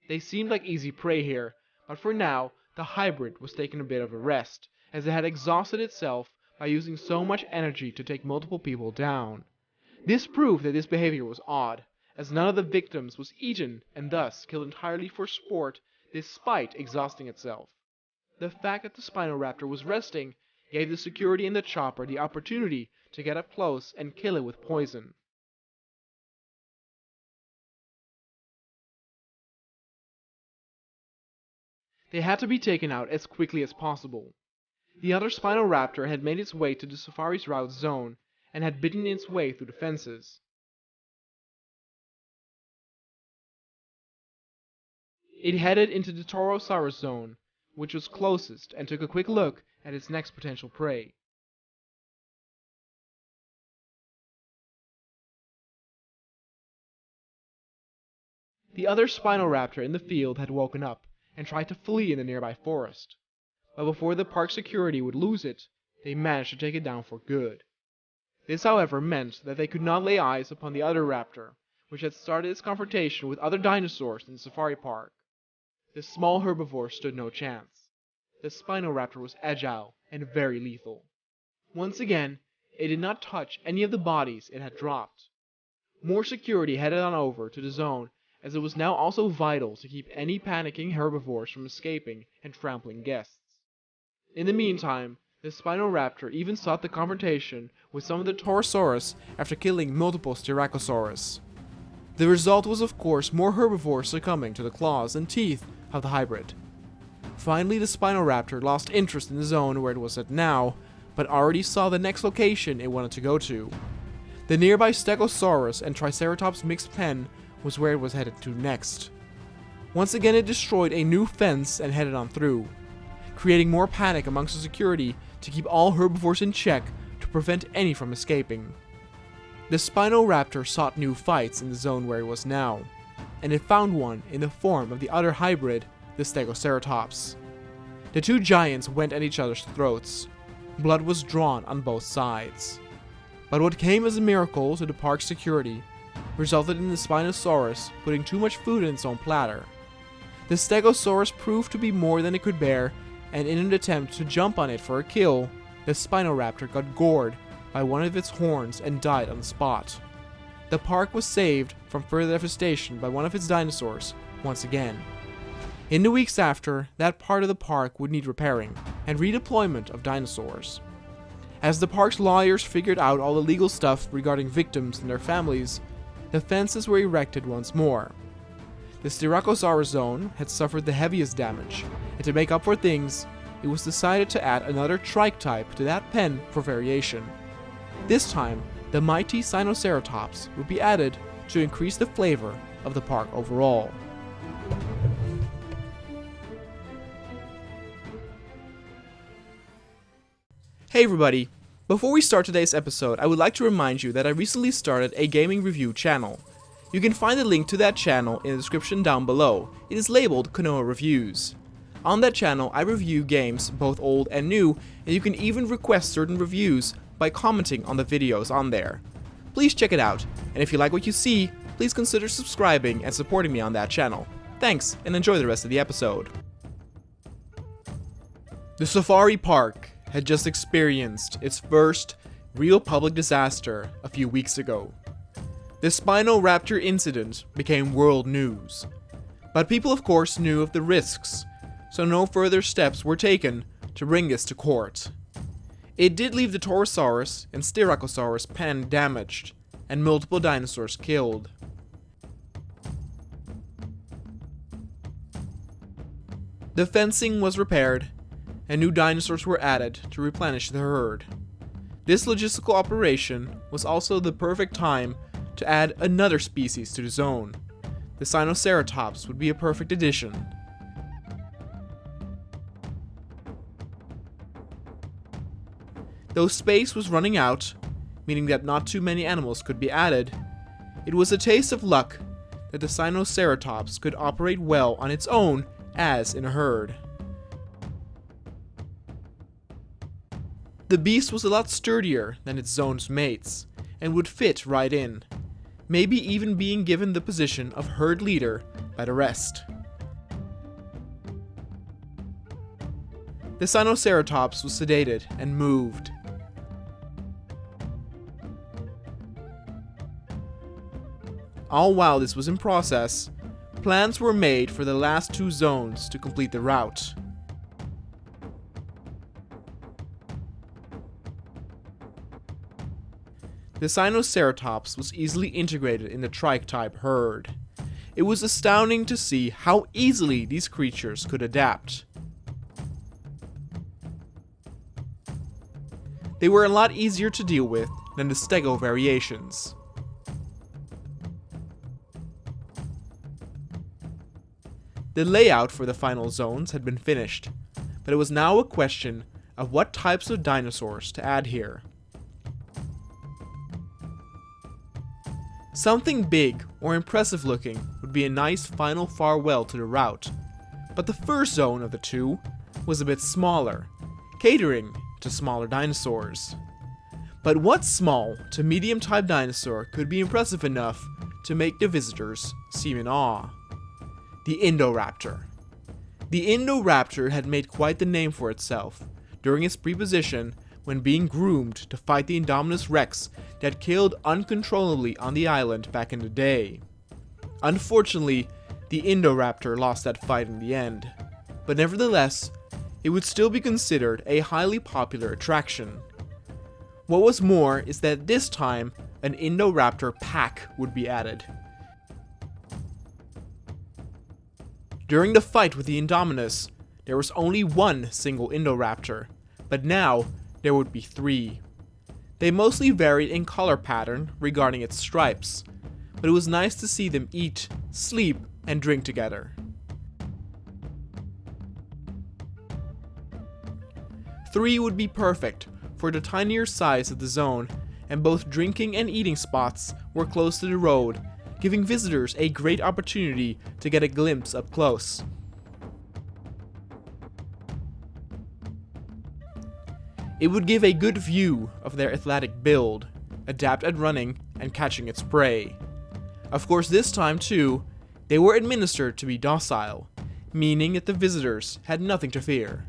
They seemed like easy prey here, but for now, the hybrid was taking a bit of a rest, as it had exhausted itself by using so much energy to take multiple people down. This proved that this behavior was odd, as none of the victims was eaten and thus killed entirely for sport despite exhausting itself. The fact that the Spinal Raptor was resting gave the security in the chopper the opportunity to get up close and kill it with poison. They had to be taken out as quickly as possible. The other Spinal Raptor had made its way to the safari's route zone and had bitten its way through the fences. It headed into the Torosaurus zone, which was closest, and took a quick look at its next potential prey. The other Spinal Raptor in the field had woken up and tried to flee in the nearby forest, but before the park security would lose it, they managed to take it down for good. This, however, meant that they could not lay eyes upon the other raptor, which had started its confrontation with other dinosaurs in the safari park. The small herbivore stood no chance. The Spinal Raptor was agile and very lethal. Once again, it did not touch any of the bodies it had dropped. More security headed on over to the zone, as it was now also vital to keep any panicking herbivores from escaping and trampling guests. In the meantime, the Spinal Raptor even sought the confrontation with some of the Torosaurus after killing multiple Stegoceratops. The result was of course more herbivores succumbing to the claws and teeth of the hybrid. Finally, the Spinal Raptor lost interest in the zone where it was at now, but already saw the next location it wanted to go to. The nearby Stegosaurus and Triceratops mixed pen was where it was headed to next. Once again, it destroyed a new fence and headed on through, creating more panic amongst the security to keep all herbivores in check to prevent any from escaping. The Spinal Raptor sought new fights in the zone where it was now, and it found one in the form of the other hybrid, the Stegoceratops. The two giants went at each other's throats. Blood was drawn on both sides. But what came as a miracle to the park's security resulted in the Spinosaurus putting too much food in its own platter. The Stegosaurus proved to be more than it could bear, and in an attempt to jump on it for a kill, the Spinoraptor got gored by one of its horns and died on the spot. The park was saved from further devastation by one of its dinosaurs once again. In the weeks after, that part of the park would need repairing and redeployment of dinosaurs. As the park's lawyers figured out all the legal stuff regarding victims and their families, the fences were erected once more. The Styracosaurus zone had suffered the heaviest damage, and to make up for things, it was decided to add another Trike type to that pen for variation. This time, the mighty Sinoceratops would be added to increase the flavor of the park overall. Hey everybody! Before we start today's episode, I would like to remind you that I recently started a gaming review channel. You can find the link to that channel in the description down below. It is labeled Konoa Reviews. On that channel, I review games, both old and new, and you can even request certain reviews by commenting on the videos on there. Please check it out, and if you like what you see, please consider subscribing and supporting me on that channel. Thanks, and enjoy the rest of the episode. The Safari Park had just experienced its first real public disaster a few weeks ago. The Spinal Raptor incident became world news, but people of course knew of the risks, so no further steps were taken to bring this to court. It did leave the Torosaurus and Styracosaurus pen damaged, and multiple dinosaurs killed. The fencing was repaired, and new dinosaurs were added to replenish the herd. This logistical operation was also the perfect time to add another species to the zone. The Sinoceratops would be a perfect addition. Though space was running out, meaning that not too many animals could be added, it was a taste of luck that the Sinoceratops could operate well on its own as in a herd. The beast was a lot sturdier than its zone's mates, and would fit right in, maybe even being given the position of herd leader by the rest. The Sinoceratops was sedated and moved. All while this was in process, plans were made for the last two zones to complete the route. The Sinoceratops was easily integrated in the Trike-type herd. It was astounding to see how easily these creatures could adapt. They were a lot easier to deal with than the Stego variations. The layout for the final zones had been finished, but it was now a question of what types of dinosaurs to add here. Something big or impressive looking would be a nice final farewell to the route, but the first zone of the two was a bit smaller, catering to smaller dinosaurs. But what small to medium type dinosaur could be impressive enough to make the visitors seem in awe? The Indoraptor. The Indoraptor had made quite the name for itself during its preposition when being groomed to fight the Indominus Rex that killed uncontrollably on the island back in the day. Unfortunately, the Indoraptor lost that fight in the end, but nevertheless, it would still be considered a highly popular attraction. What was more is that this time, an Indoraptor pack would be added. During the fight with the Indominus, there was only one single Indoraptor, but now there would be three. They mostly varied in color pattern regarding its stripes, but it was nice to see them eat, sleep, and drink together. 3 would be perfect for the tinier size of the zone and both drinking and eating spots were close to the road, giving visitors a great opportunity to get a glimpse up close. It would give a good view of their athletic build, adept at running and catching its prey. Of course, this time too, they were administered to be docile, meaning that the visitors had nothing to fear.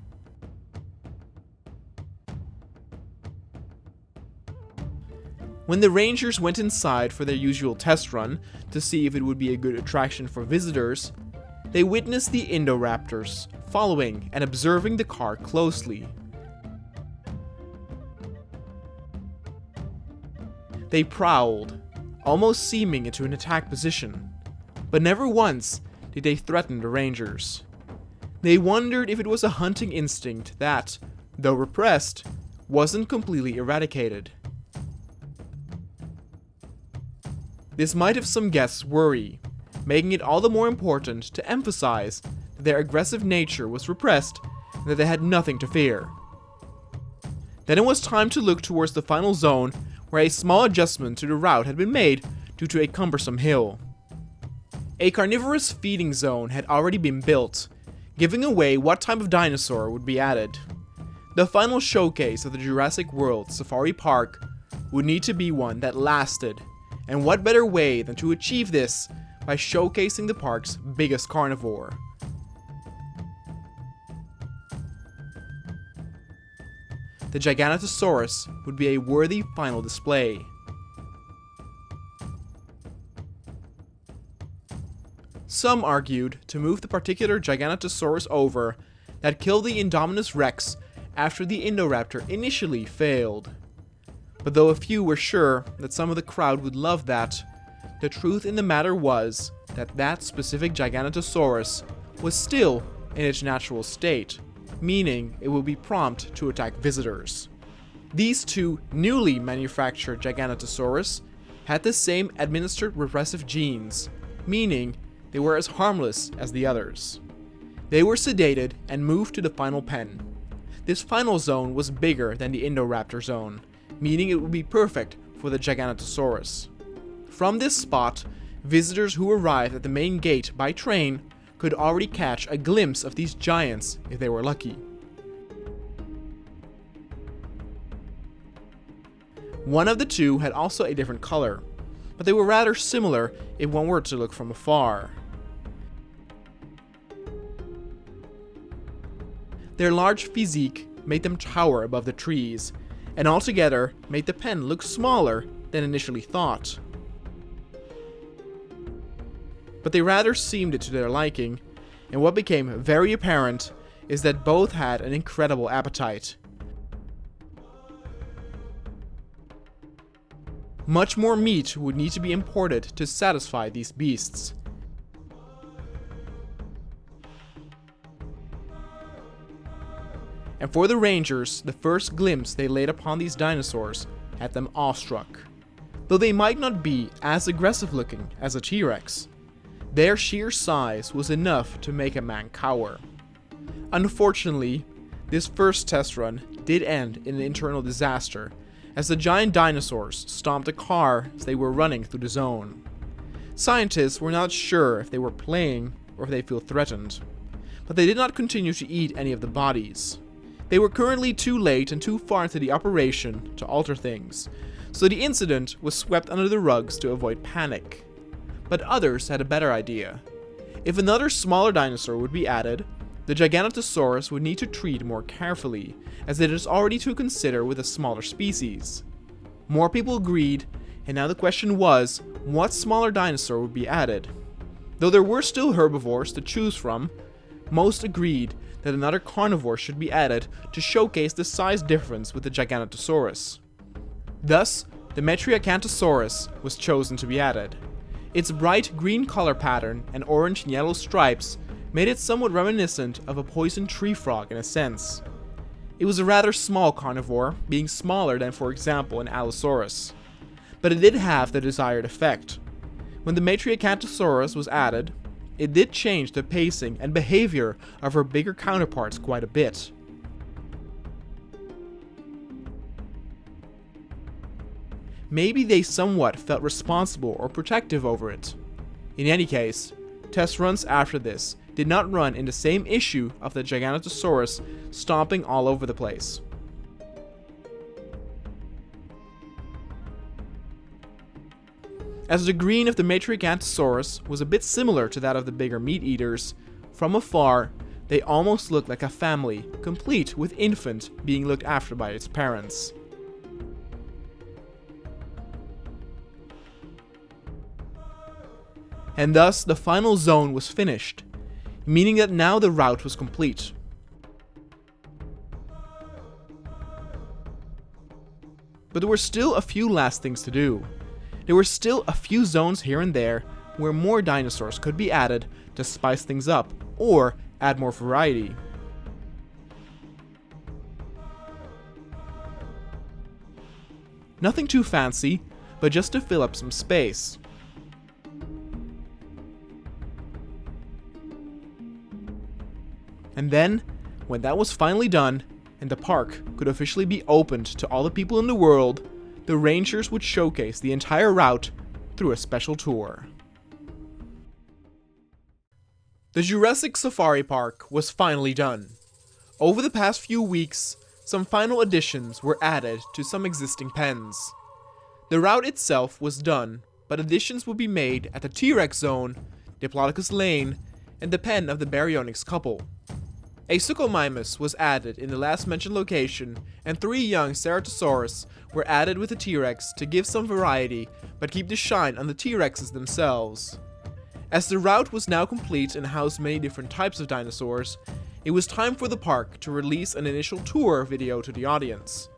When the rangers went inside for their usual test run to see if it would be a good attraction for visitors, they witnessed the Indoraptors following and observing the car closely. They prowled, almost seeming into an attack position, but never once did they threaten the rangers. They wondered if it was a hunting instinct that, though repressed, wasn't completely eradicated. This might have some guests worry, making it all the more important to emphasize that their aggressive nature was repressed and that they had nothing to fear. Then it was time to look towards the final zone, where a small adjustment to the route had been made due to a cumbersome hill. A carnivorous feeding zone had already been built, giving away what type of dinosaur would be added. The final showcase of the Jurassic World Safari Park would need to be one that lasted, and what better way than to achieve this by showcasing the park's biggest carnivore. The Giganotosaurus would be a worthy final display. Some argued to move the particular Giganotosaurus over that killed the Indominus Rex after the Indoraptor initially failed. But though a few were sure that some of the crowd would love that, the truth in the matter was that that specific Giganotosaurus was still in its natural state, meaning it would be prompt to attack visitors. These two newly manufactured Giganotosaurus had the same administered repressive genes, meaning they were as harmless as the others. They were sedated and moved to the final pen. This final zone was bigger than the Indoraptor zone, meaning it would be perfect for the Giganotosaurus. From this spot, visitors who arrived at the main gate by train could already catch a glimpse of these giants if they were lucky. One of the two had also a different color, but they were rather similar if one were to look from afar. Their large physique made them tower above the trees, and altogether made the pen look smaller than initially thought. But they rather seemed it to their liking, and what became very apparent is that both had an incredible appetite. Much more meat would need to be imported to satisfy these beasts. And for the rangers, the first glimpse they laid upon these dinosaurs had them awestruck. Though they might not be as aggressive looking as a T-Rex, their sheer size was enough to make a man cower. Unfortunately, this first test run did end in an internal disaster, as the giant dinosaurs stomped a car as they were running through the zone. Scientists were not sure if they were playing or if they felt threatened, but they did not continue to eat any of the bodies. They were currently too late and too far into the operation to alter things, so the incident was swept under the rugs to avoid panic. But others had a better idea. If another smaller dinosaur would be added, the Giganotosaurus would need to treat more carefully, as it is already to consider with a smaller species. More people agreed, and now the question was, what smaller dinosaur would be added? Though there were still herbivores to choose from, most agreed that another carnivore should be added to showcase the size difference with the Giganotosaurus. Thus, the Metriacanthosaurus was chosen to be added. Its bright green color pattern and orange and yellow stripes made it somewhat reminiscent of a poison tree frog in a sense. It was a rather small carnivore, being smaller than, for example, an Allosaurus. But it did have the desired effect. When the Metriacanthosaurus was added, it did change the pacing and behavior of her bigger counterparts quite a bit. maybe they somewhat felt responsible or protective over it. In any case, test runs after this did not run in the same issue of the Giganotosaurus stomping all over the place. As the green of the Gigantosaurus was a bit similar to that of the bigger meat eaters, from afar they almost looked like a family, complete with infant being looked after by its parents. And thus the final zone was finished, meaning that now the route was complete. But there were still a few last things to do. There were still a few zones here and there where more dinosaurs could be added to spice things up or add more variety. Nothing too fancy, but just to fill up some space. And then, when that was finally done, and the park could officially be opened to all the people in the world, the rangers would showcase the entire route through a special tour. The Jurassic Safari Park was finally done. Over the past few weeks, some final additions were added to some existing pens. The route itself was done, but additions would be made at the T-Rex zone, Diplodocus Lane, and the pen of the Baryonyx couple. A Suchomimus was added in the last mentioned location, and 3 young Ceratosaurus were added with the T-Rex to give some variety, but keep the shine on the T-Rexes themselves. As the route was now complete and housed many different types of dinosaurs, it was time for the park to release an initial tour video to the audience.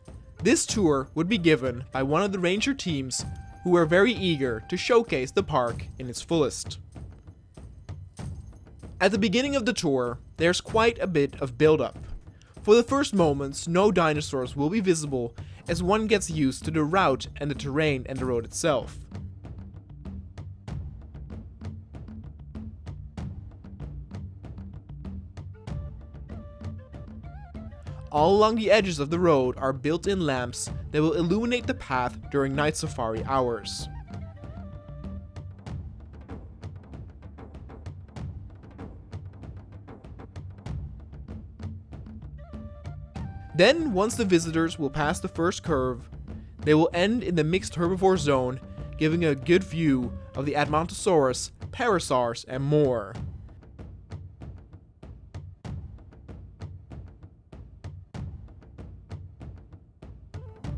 This tour would be given by one of the ranger teams who were very eager to showcase the park in its fullest. At the beginning of the tour, there's quite a bit of build-up. For the first moments, no dinosaurs will be visible as one gets used to the route and the terrain and the road itself. All along the edges of the road are built-in lamps that will illuminate the path during night safari hours. Then, once the visitors will pass the first curve, they will end in the mixed herbivore zone, giving a good view of the Edmontosaurus, Parasaurs, and more.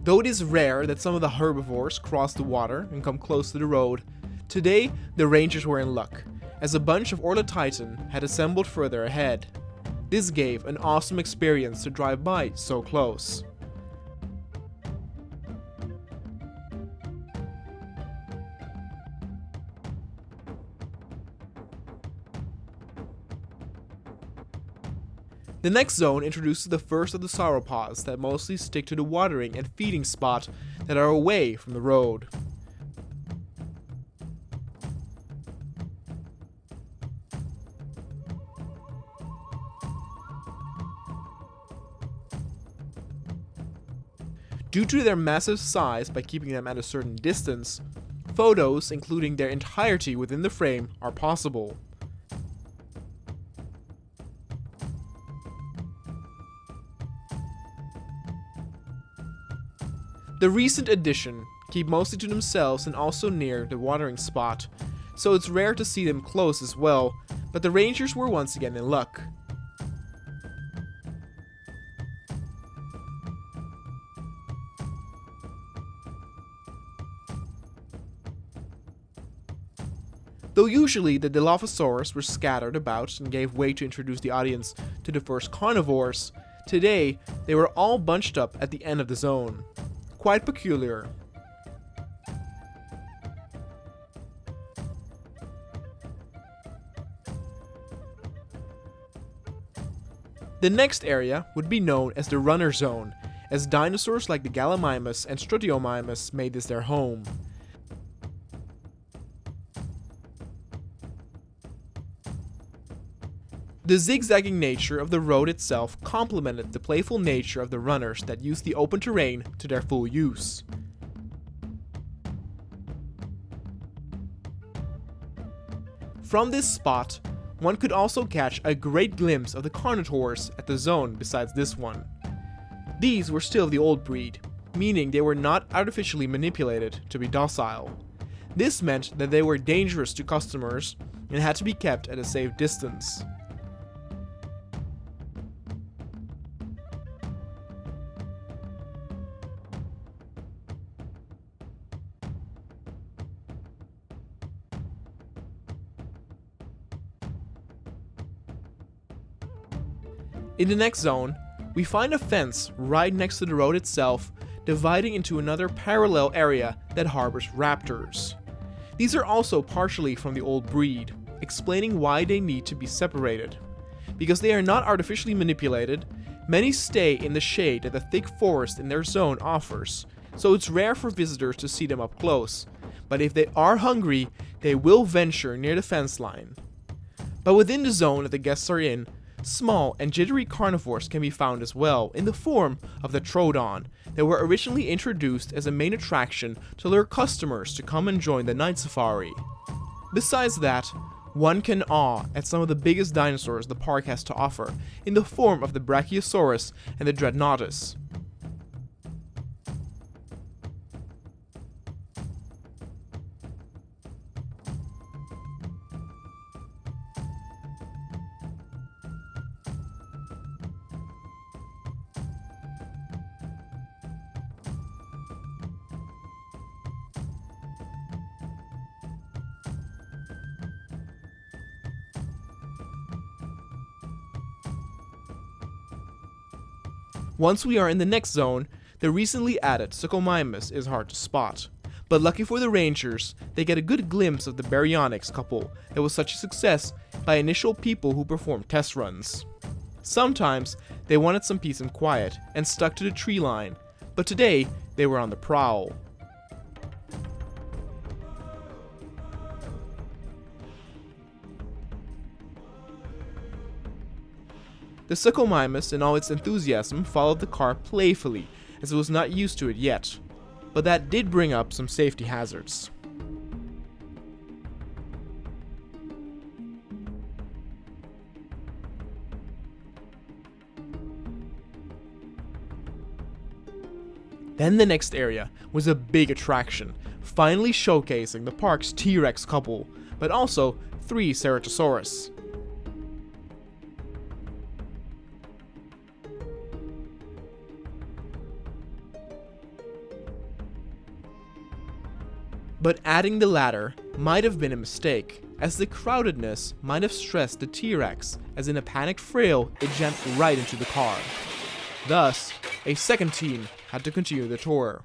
Though it is rare that some of the herbivores cross the water and come close to the road, today the rangers were in luck, as a bunch of Ornithitan had assembled further ahead. This gave an awesome experience to drive by so close. The next zone introduces the first of the sauropods that mostly stick to the watering and feeding spot that are away from the road. Due to their massive size by keeping them at a certain distance, photos including their entirety within the frame are possible. The recent addition keep mostly to themselves and also near the watering spot, so it's rare to see them close as well, but the rangers were once again in luck. Though usually the Dilophosaurus were scattered about and gave way to introduce the audience to the first carnivores, today they were all bunched up at the end of the zone. Quite peculiar. The next area would be known as the runner zone, as dinosaurs like the Gallimimus and Strutiomimus made this their home. The zigzagging nature of the road itself complemented the playful nature of the runners that used the open terrain to their full use. From this spot, one could also catch a great glimpse of the carnivores at the zone besides this one. These were still the old breed, meaning they were not artificially manipulated to be docile. This meant that they were dangerous to customers and had to be kept at a safe distance. In the next zone, we find a fence right next to the road itself, dividing into another parallel area that harbors raptors. These are also partially from the old breed, explaining why they need to be separated. Because they are not artificially manipulated, many stay in the shade that the thick forest in their zone offers, so it's rare for visitors to see them up close, but if they are hungry, they will venture near the fence line. But within the zone that the guests are in, small and jittery carnivores can be found as well in the form of the Troodon that were originally introduced as a main attraction to lure customers to come and join the night safari. Besides that, one can awe at some of the biggest dinosaurs the park has to offer in the form of the Brachiosaurus and the Dreadnoughtus. Once we are in the next zone, the recently added Suchomimus is hard to spot. But lucky for the rangers, they get a good glimpse of the Baryonyx couple that was such a success by initial people who performed test runs. Sometimes they wanted some peace and quiet and stuck to the tree line, but today they were on the prowl. The Suchomimus in all its enthusiasm followed the car playfully, as it was not used to it yet, but that did bring up some safety hazards. Then the next area was a big attraction, finally showcasing the park's T-Rex couple, but also 3 Ceratosaurus. But adding the latter might have been a mistake, as the crowdedness might have stressed the T-Rex, as in a panicked frail it jammed right into the car. Thus, a second team had to continue the tour.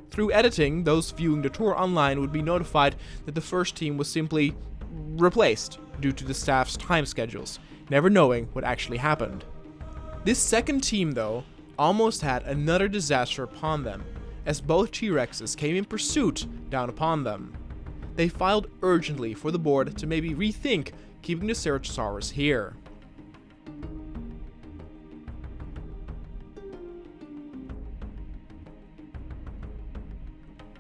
Through editing, those viewing the tour online would be notified that the first team was simply replaced due to the staff's time schedules, never knowing what actually happened. This second team, though, almost had another disaster upon them, as both T-Rexes came in pursuit down upon them. They filed urgently for the board to maybe rethink keeping the Ceratosaurus here.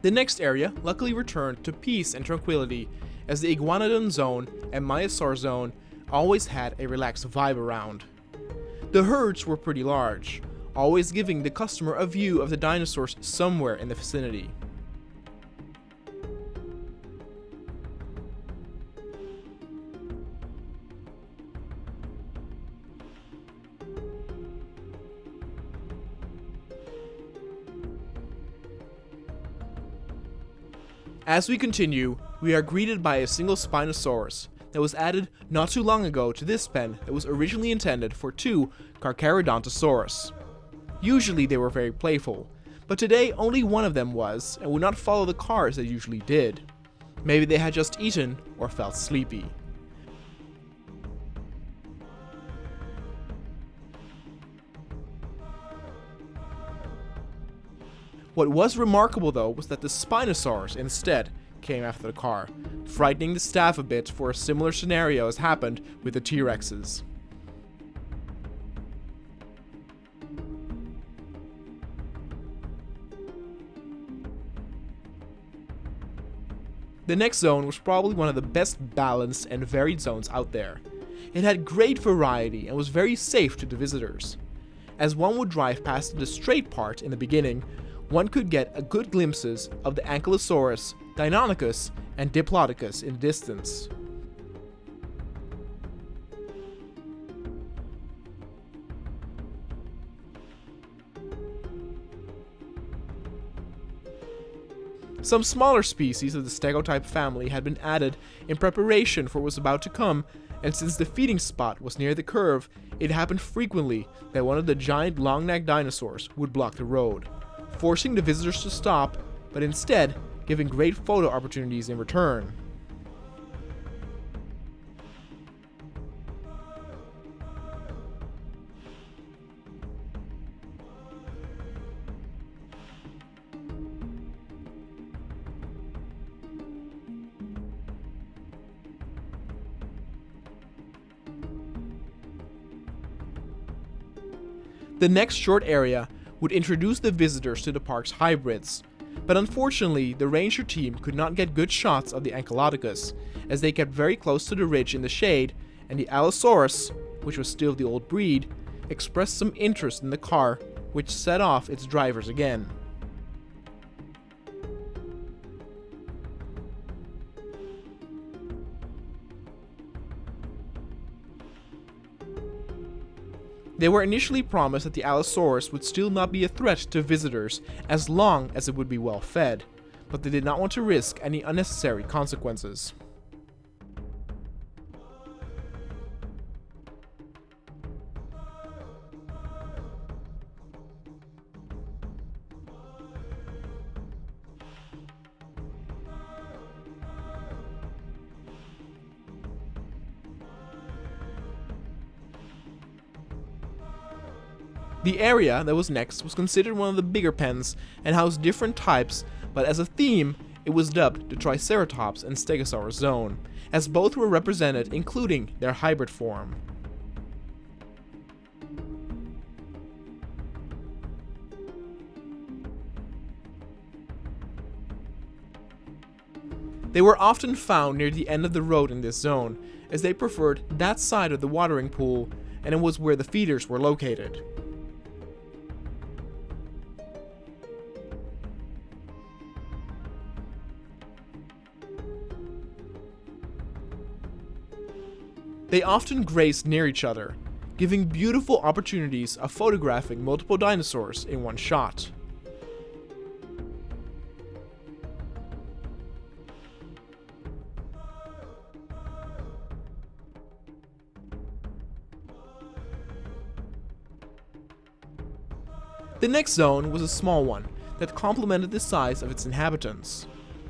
The next area luckily returned to peace and tranquility, as the Iguanodon zone and Myosaur zone always had a relaxed vibe around. The herds were pretty large, always giving the customer a view of the dinosaurs somewhere in the vicinity. As we continue, we are greeted by a single Spinosaurus that was added not too long ago to this pen that was originally intended for 2 Carcharodontosaurus. Usually they were very playful, but today only one of them was and would not follow the car as they usually did. Maybe they had just eaten or felt sleepy. What was remarkable though was that the Spinosaurus instead came after the car, frightening the staff a bit for a similar scenario as happened with the T-Rexes. The next zone was probably one of the best balanced and varied zones out there. It had great variety and was very safe to the visitors. As one would drive past the straight part in the beginning, one could get a good glimpses of the Ankylosaurus, Dinonychus, and Diplodocus in the distance. Some smaller species of the Stegotype family had been added in preparation for what was about to come, and since the feeding spot was near the curve, it happened frequently that one of the giant long-necked dinosaurs would block the road, forcing the visitors to stop, but instead giving great photo opportunities in return. The next short area would introduce the visitors to the park's hybrids, but unfortunately the ranger team could not get good shots of the Ankyloticus, as they kept very close to the ridge in the shade, and the Allosaurus, which was still the old breed, expressed some interest in the car, which set off its drivers again. They were initially promised that the Allosaurus would still not be a threat to visitors as long as it would be well fed, but they did not want to risk any unnecessary consequences. The area that was next was considered one of the bigger pens and housed different types, but as a theme, it was dubbed the Triceratops and Stegosaurus zone, as both were represented including their hybrid form. They were often found near the end of the road in this zone, as they preferred that side of the watering pool, and it was where the feeders were located. They often grazed near each other, giving beautiful opportunities of photographing multiple dinosaurs in one shot. The next zone was a small one that complemented the size of its inhabitants.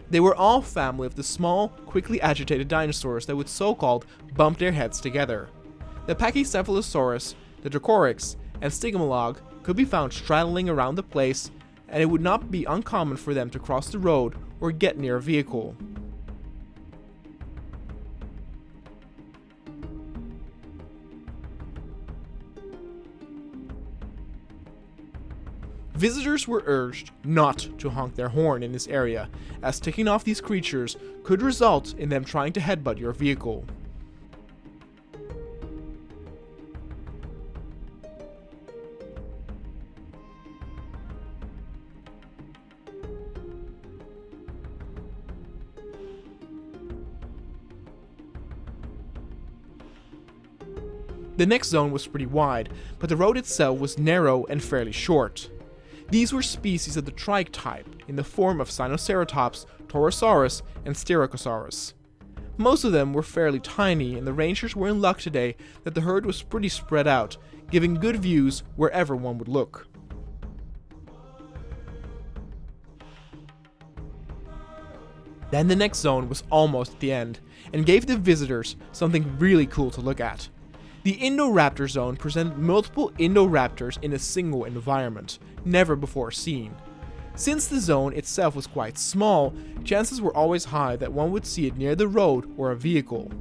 They were all family of the small, quickly agitated dinosaurs that would so-called bump their heads together. The Pachycephalosaurus, the Dracoryx, and Stygimoloch could be found straddling around the place, and it would not be uncommon for them to cross the road or get near a vehicle. Visitors were urged not to honk their horn in this area, as ticking off these creatures could result in them trying to headbutt your vehicle. The next zone was pretty wide, but the road itself was narrow and fairly short. These were species of the Trike type, in the form of Sinoceratops, Torosaurus, and Stegoceratops. Most of them were fairly tiny, and the rangers were in luck today that the herd was pretty spread out, giving good views wherever one would look. Then the next zone was almost at the end, and gave the visitors something really cool to look at. The Indoraptor zone presented multiple Indoraptors in a single environment, never before seen. Since the zone itself was quite small, chances were always high that one would see it near the road or a vehicle.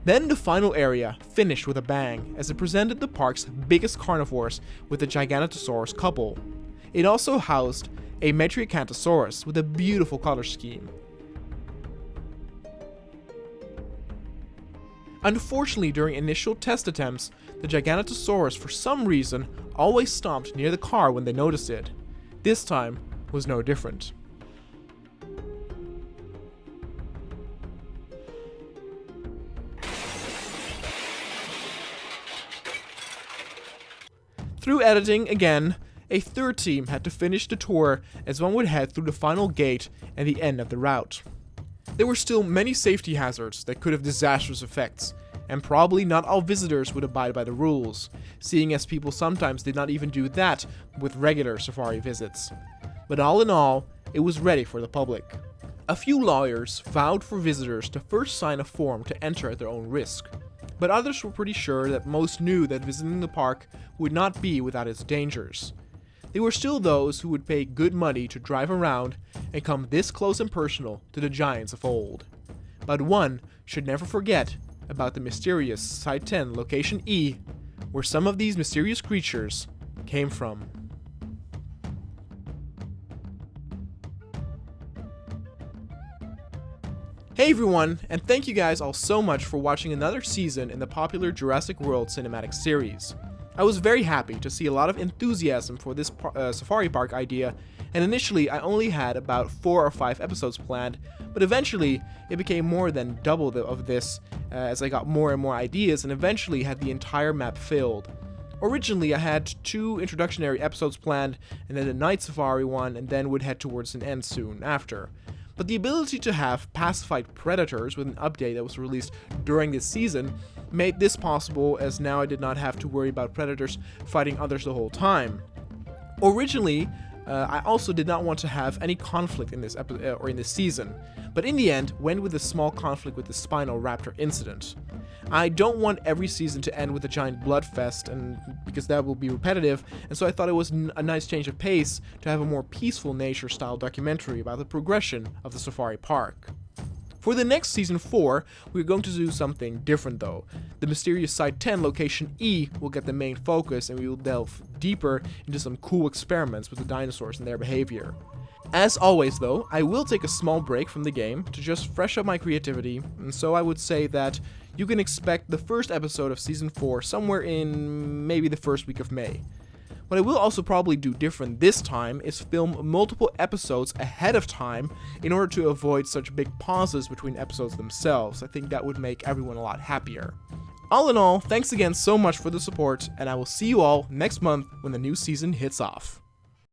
Then the final area finished with a bang, as it presented the park's biggest carnivores with the Giganotosaurus couple. It also housed a Metriacanthosaurus with a beautiful color scheme. Unfortunately, during initial test attempts, the Giganotosaurus for some reason always stopped near the car when they noticed it. This time was no different. Through editing again, a third team had to finish the tour as one would head through the final gate and the end of the route. There were still many safety hazards that could have disastrous effects, and probably not all visitors would abide by the rules, seeing as people sometimes did not even do that with regular safari visits. But all in all, it was ready for the public. A few lawyers vowed for visitors to first sign a form to enter at their own risk, but others were pretty sure that most knew that visiting the park would not be without its dangers. There were still those who would pay good money to drive around and come this close and personal to the giants of old. But one should never forget about the mysterious Site 10 Location E, where some of these mysterious creatures came from. Hey everyone, and thank you guys all so much for watching another season in the popular Jurassic World cinematic series. I was very happy to see a lot of enthusiasm for this safari park idea, and initially I only had about 4 or 5 episodes planned, but eventually it became more than double of this as I got more and more ideas and eventually had the entire map filled. Originally I had 2 introductionary episodes planned, and then a night safari one, and then would head towards an end soon after. But the ability to have pacified predators with an update that was released during this season made this possible, as now I did not have to worry about predators fighting others the whole time. Originally, I also did not want to have any conflict in this in this season, but in the end went with a small conflict with the Spinal Raptor incident. I don't want every season to end with a giant bloodfest, and because that will be repetitive, and so I thought it was a nice change of pace to have a more peaceful nature-style documentary about the progression of the safari park. For the next season 4, we're going to do something different though. The mysterious Site 10 Location E will get the main focus, and we will delve deeper into some cool experiments with the dinosaurs and their behavior. As always though, I will take a small break from the game to just fresh up my creativity, and so I would say that you can expect the first episode of season 4 somewhere in maybe the first week of May. What I will also probably do different this time is film multiple episodes ahead of time in order to avoid such big pauses between episodes themselves. I think that would make everyone a lot happier. All in all, thanks again so much for the support, and I will see you all next month when the new season hits off.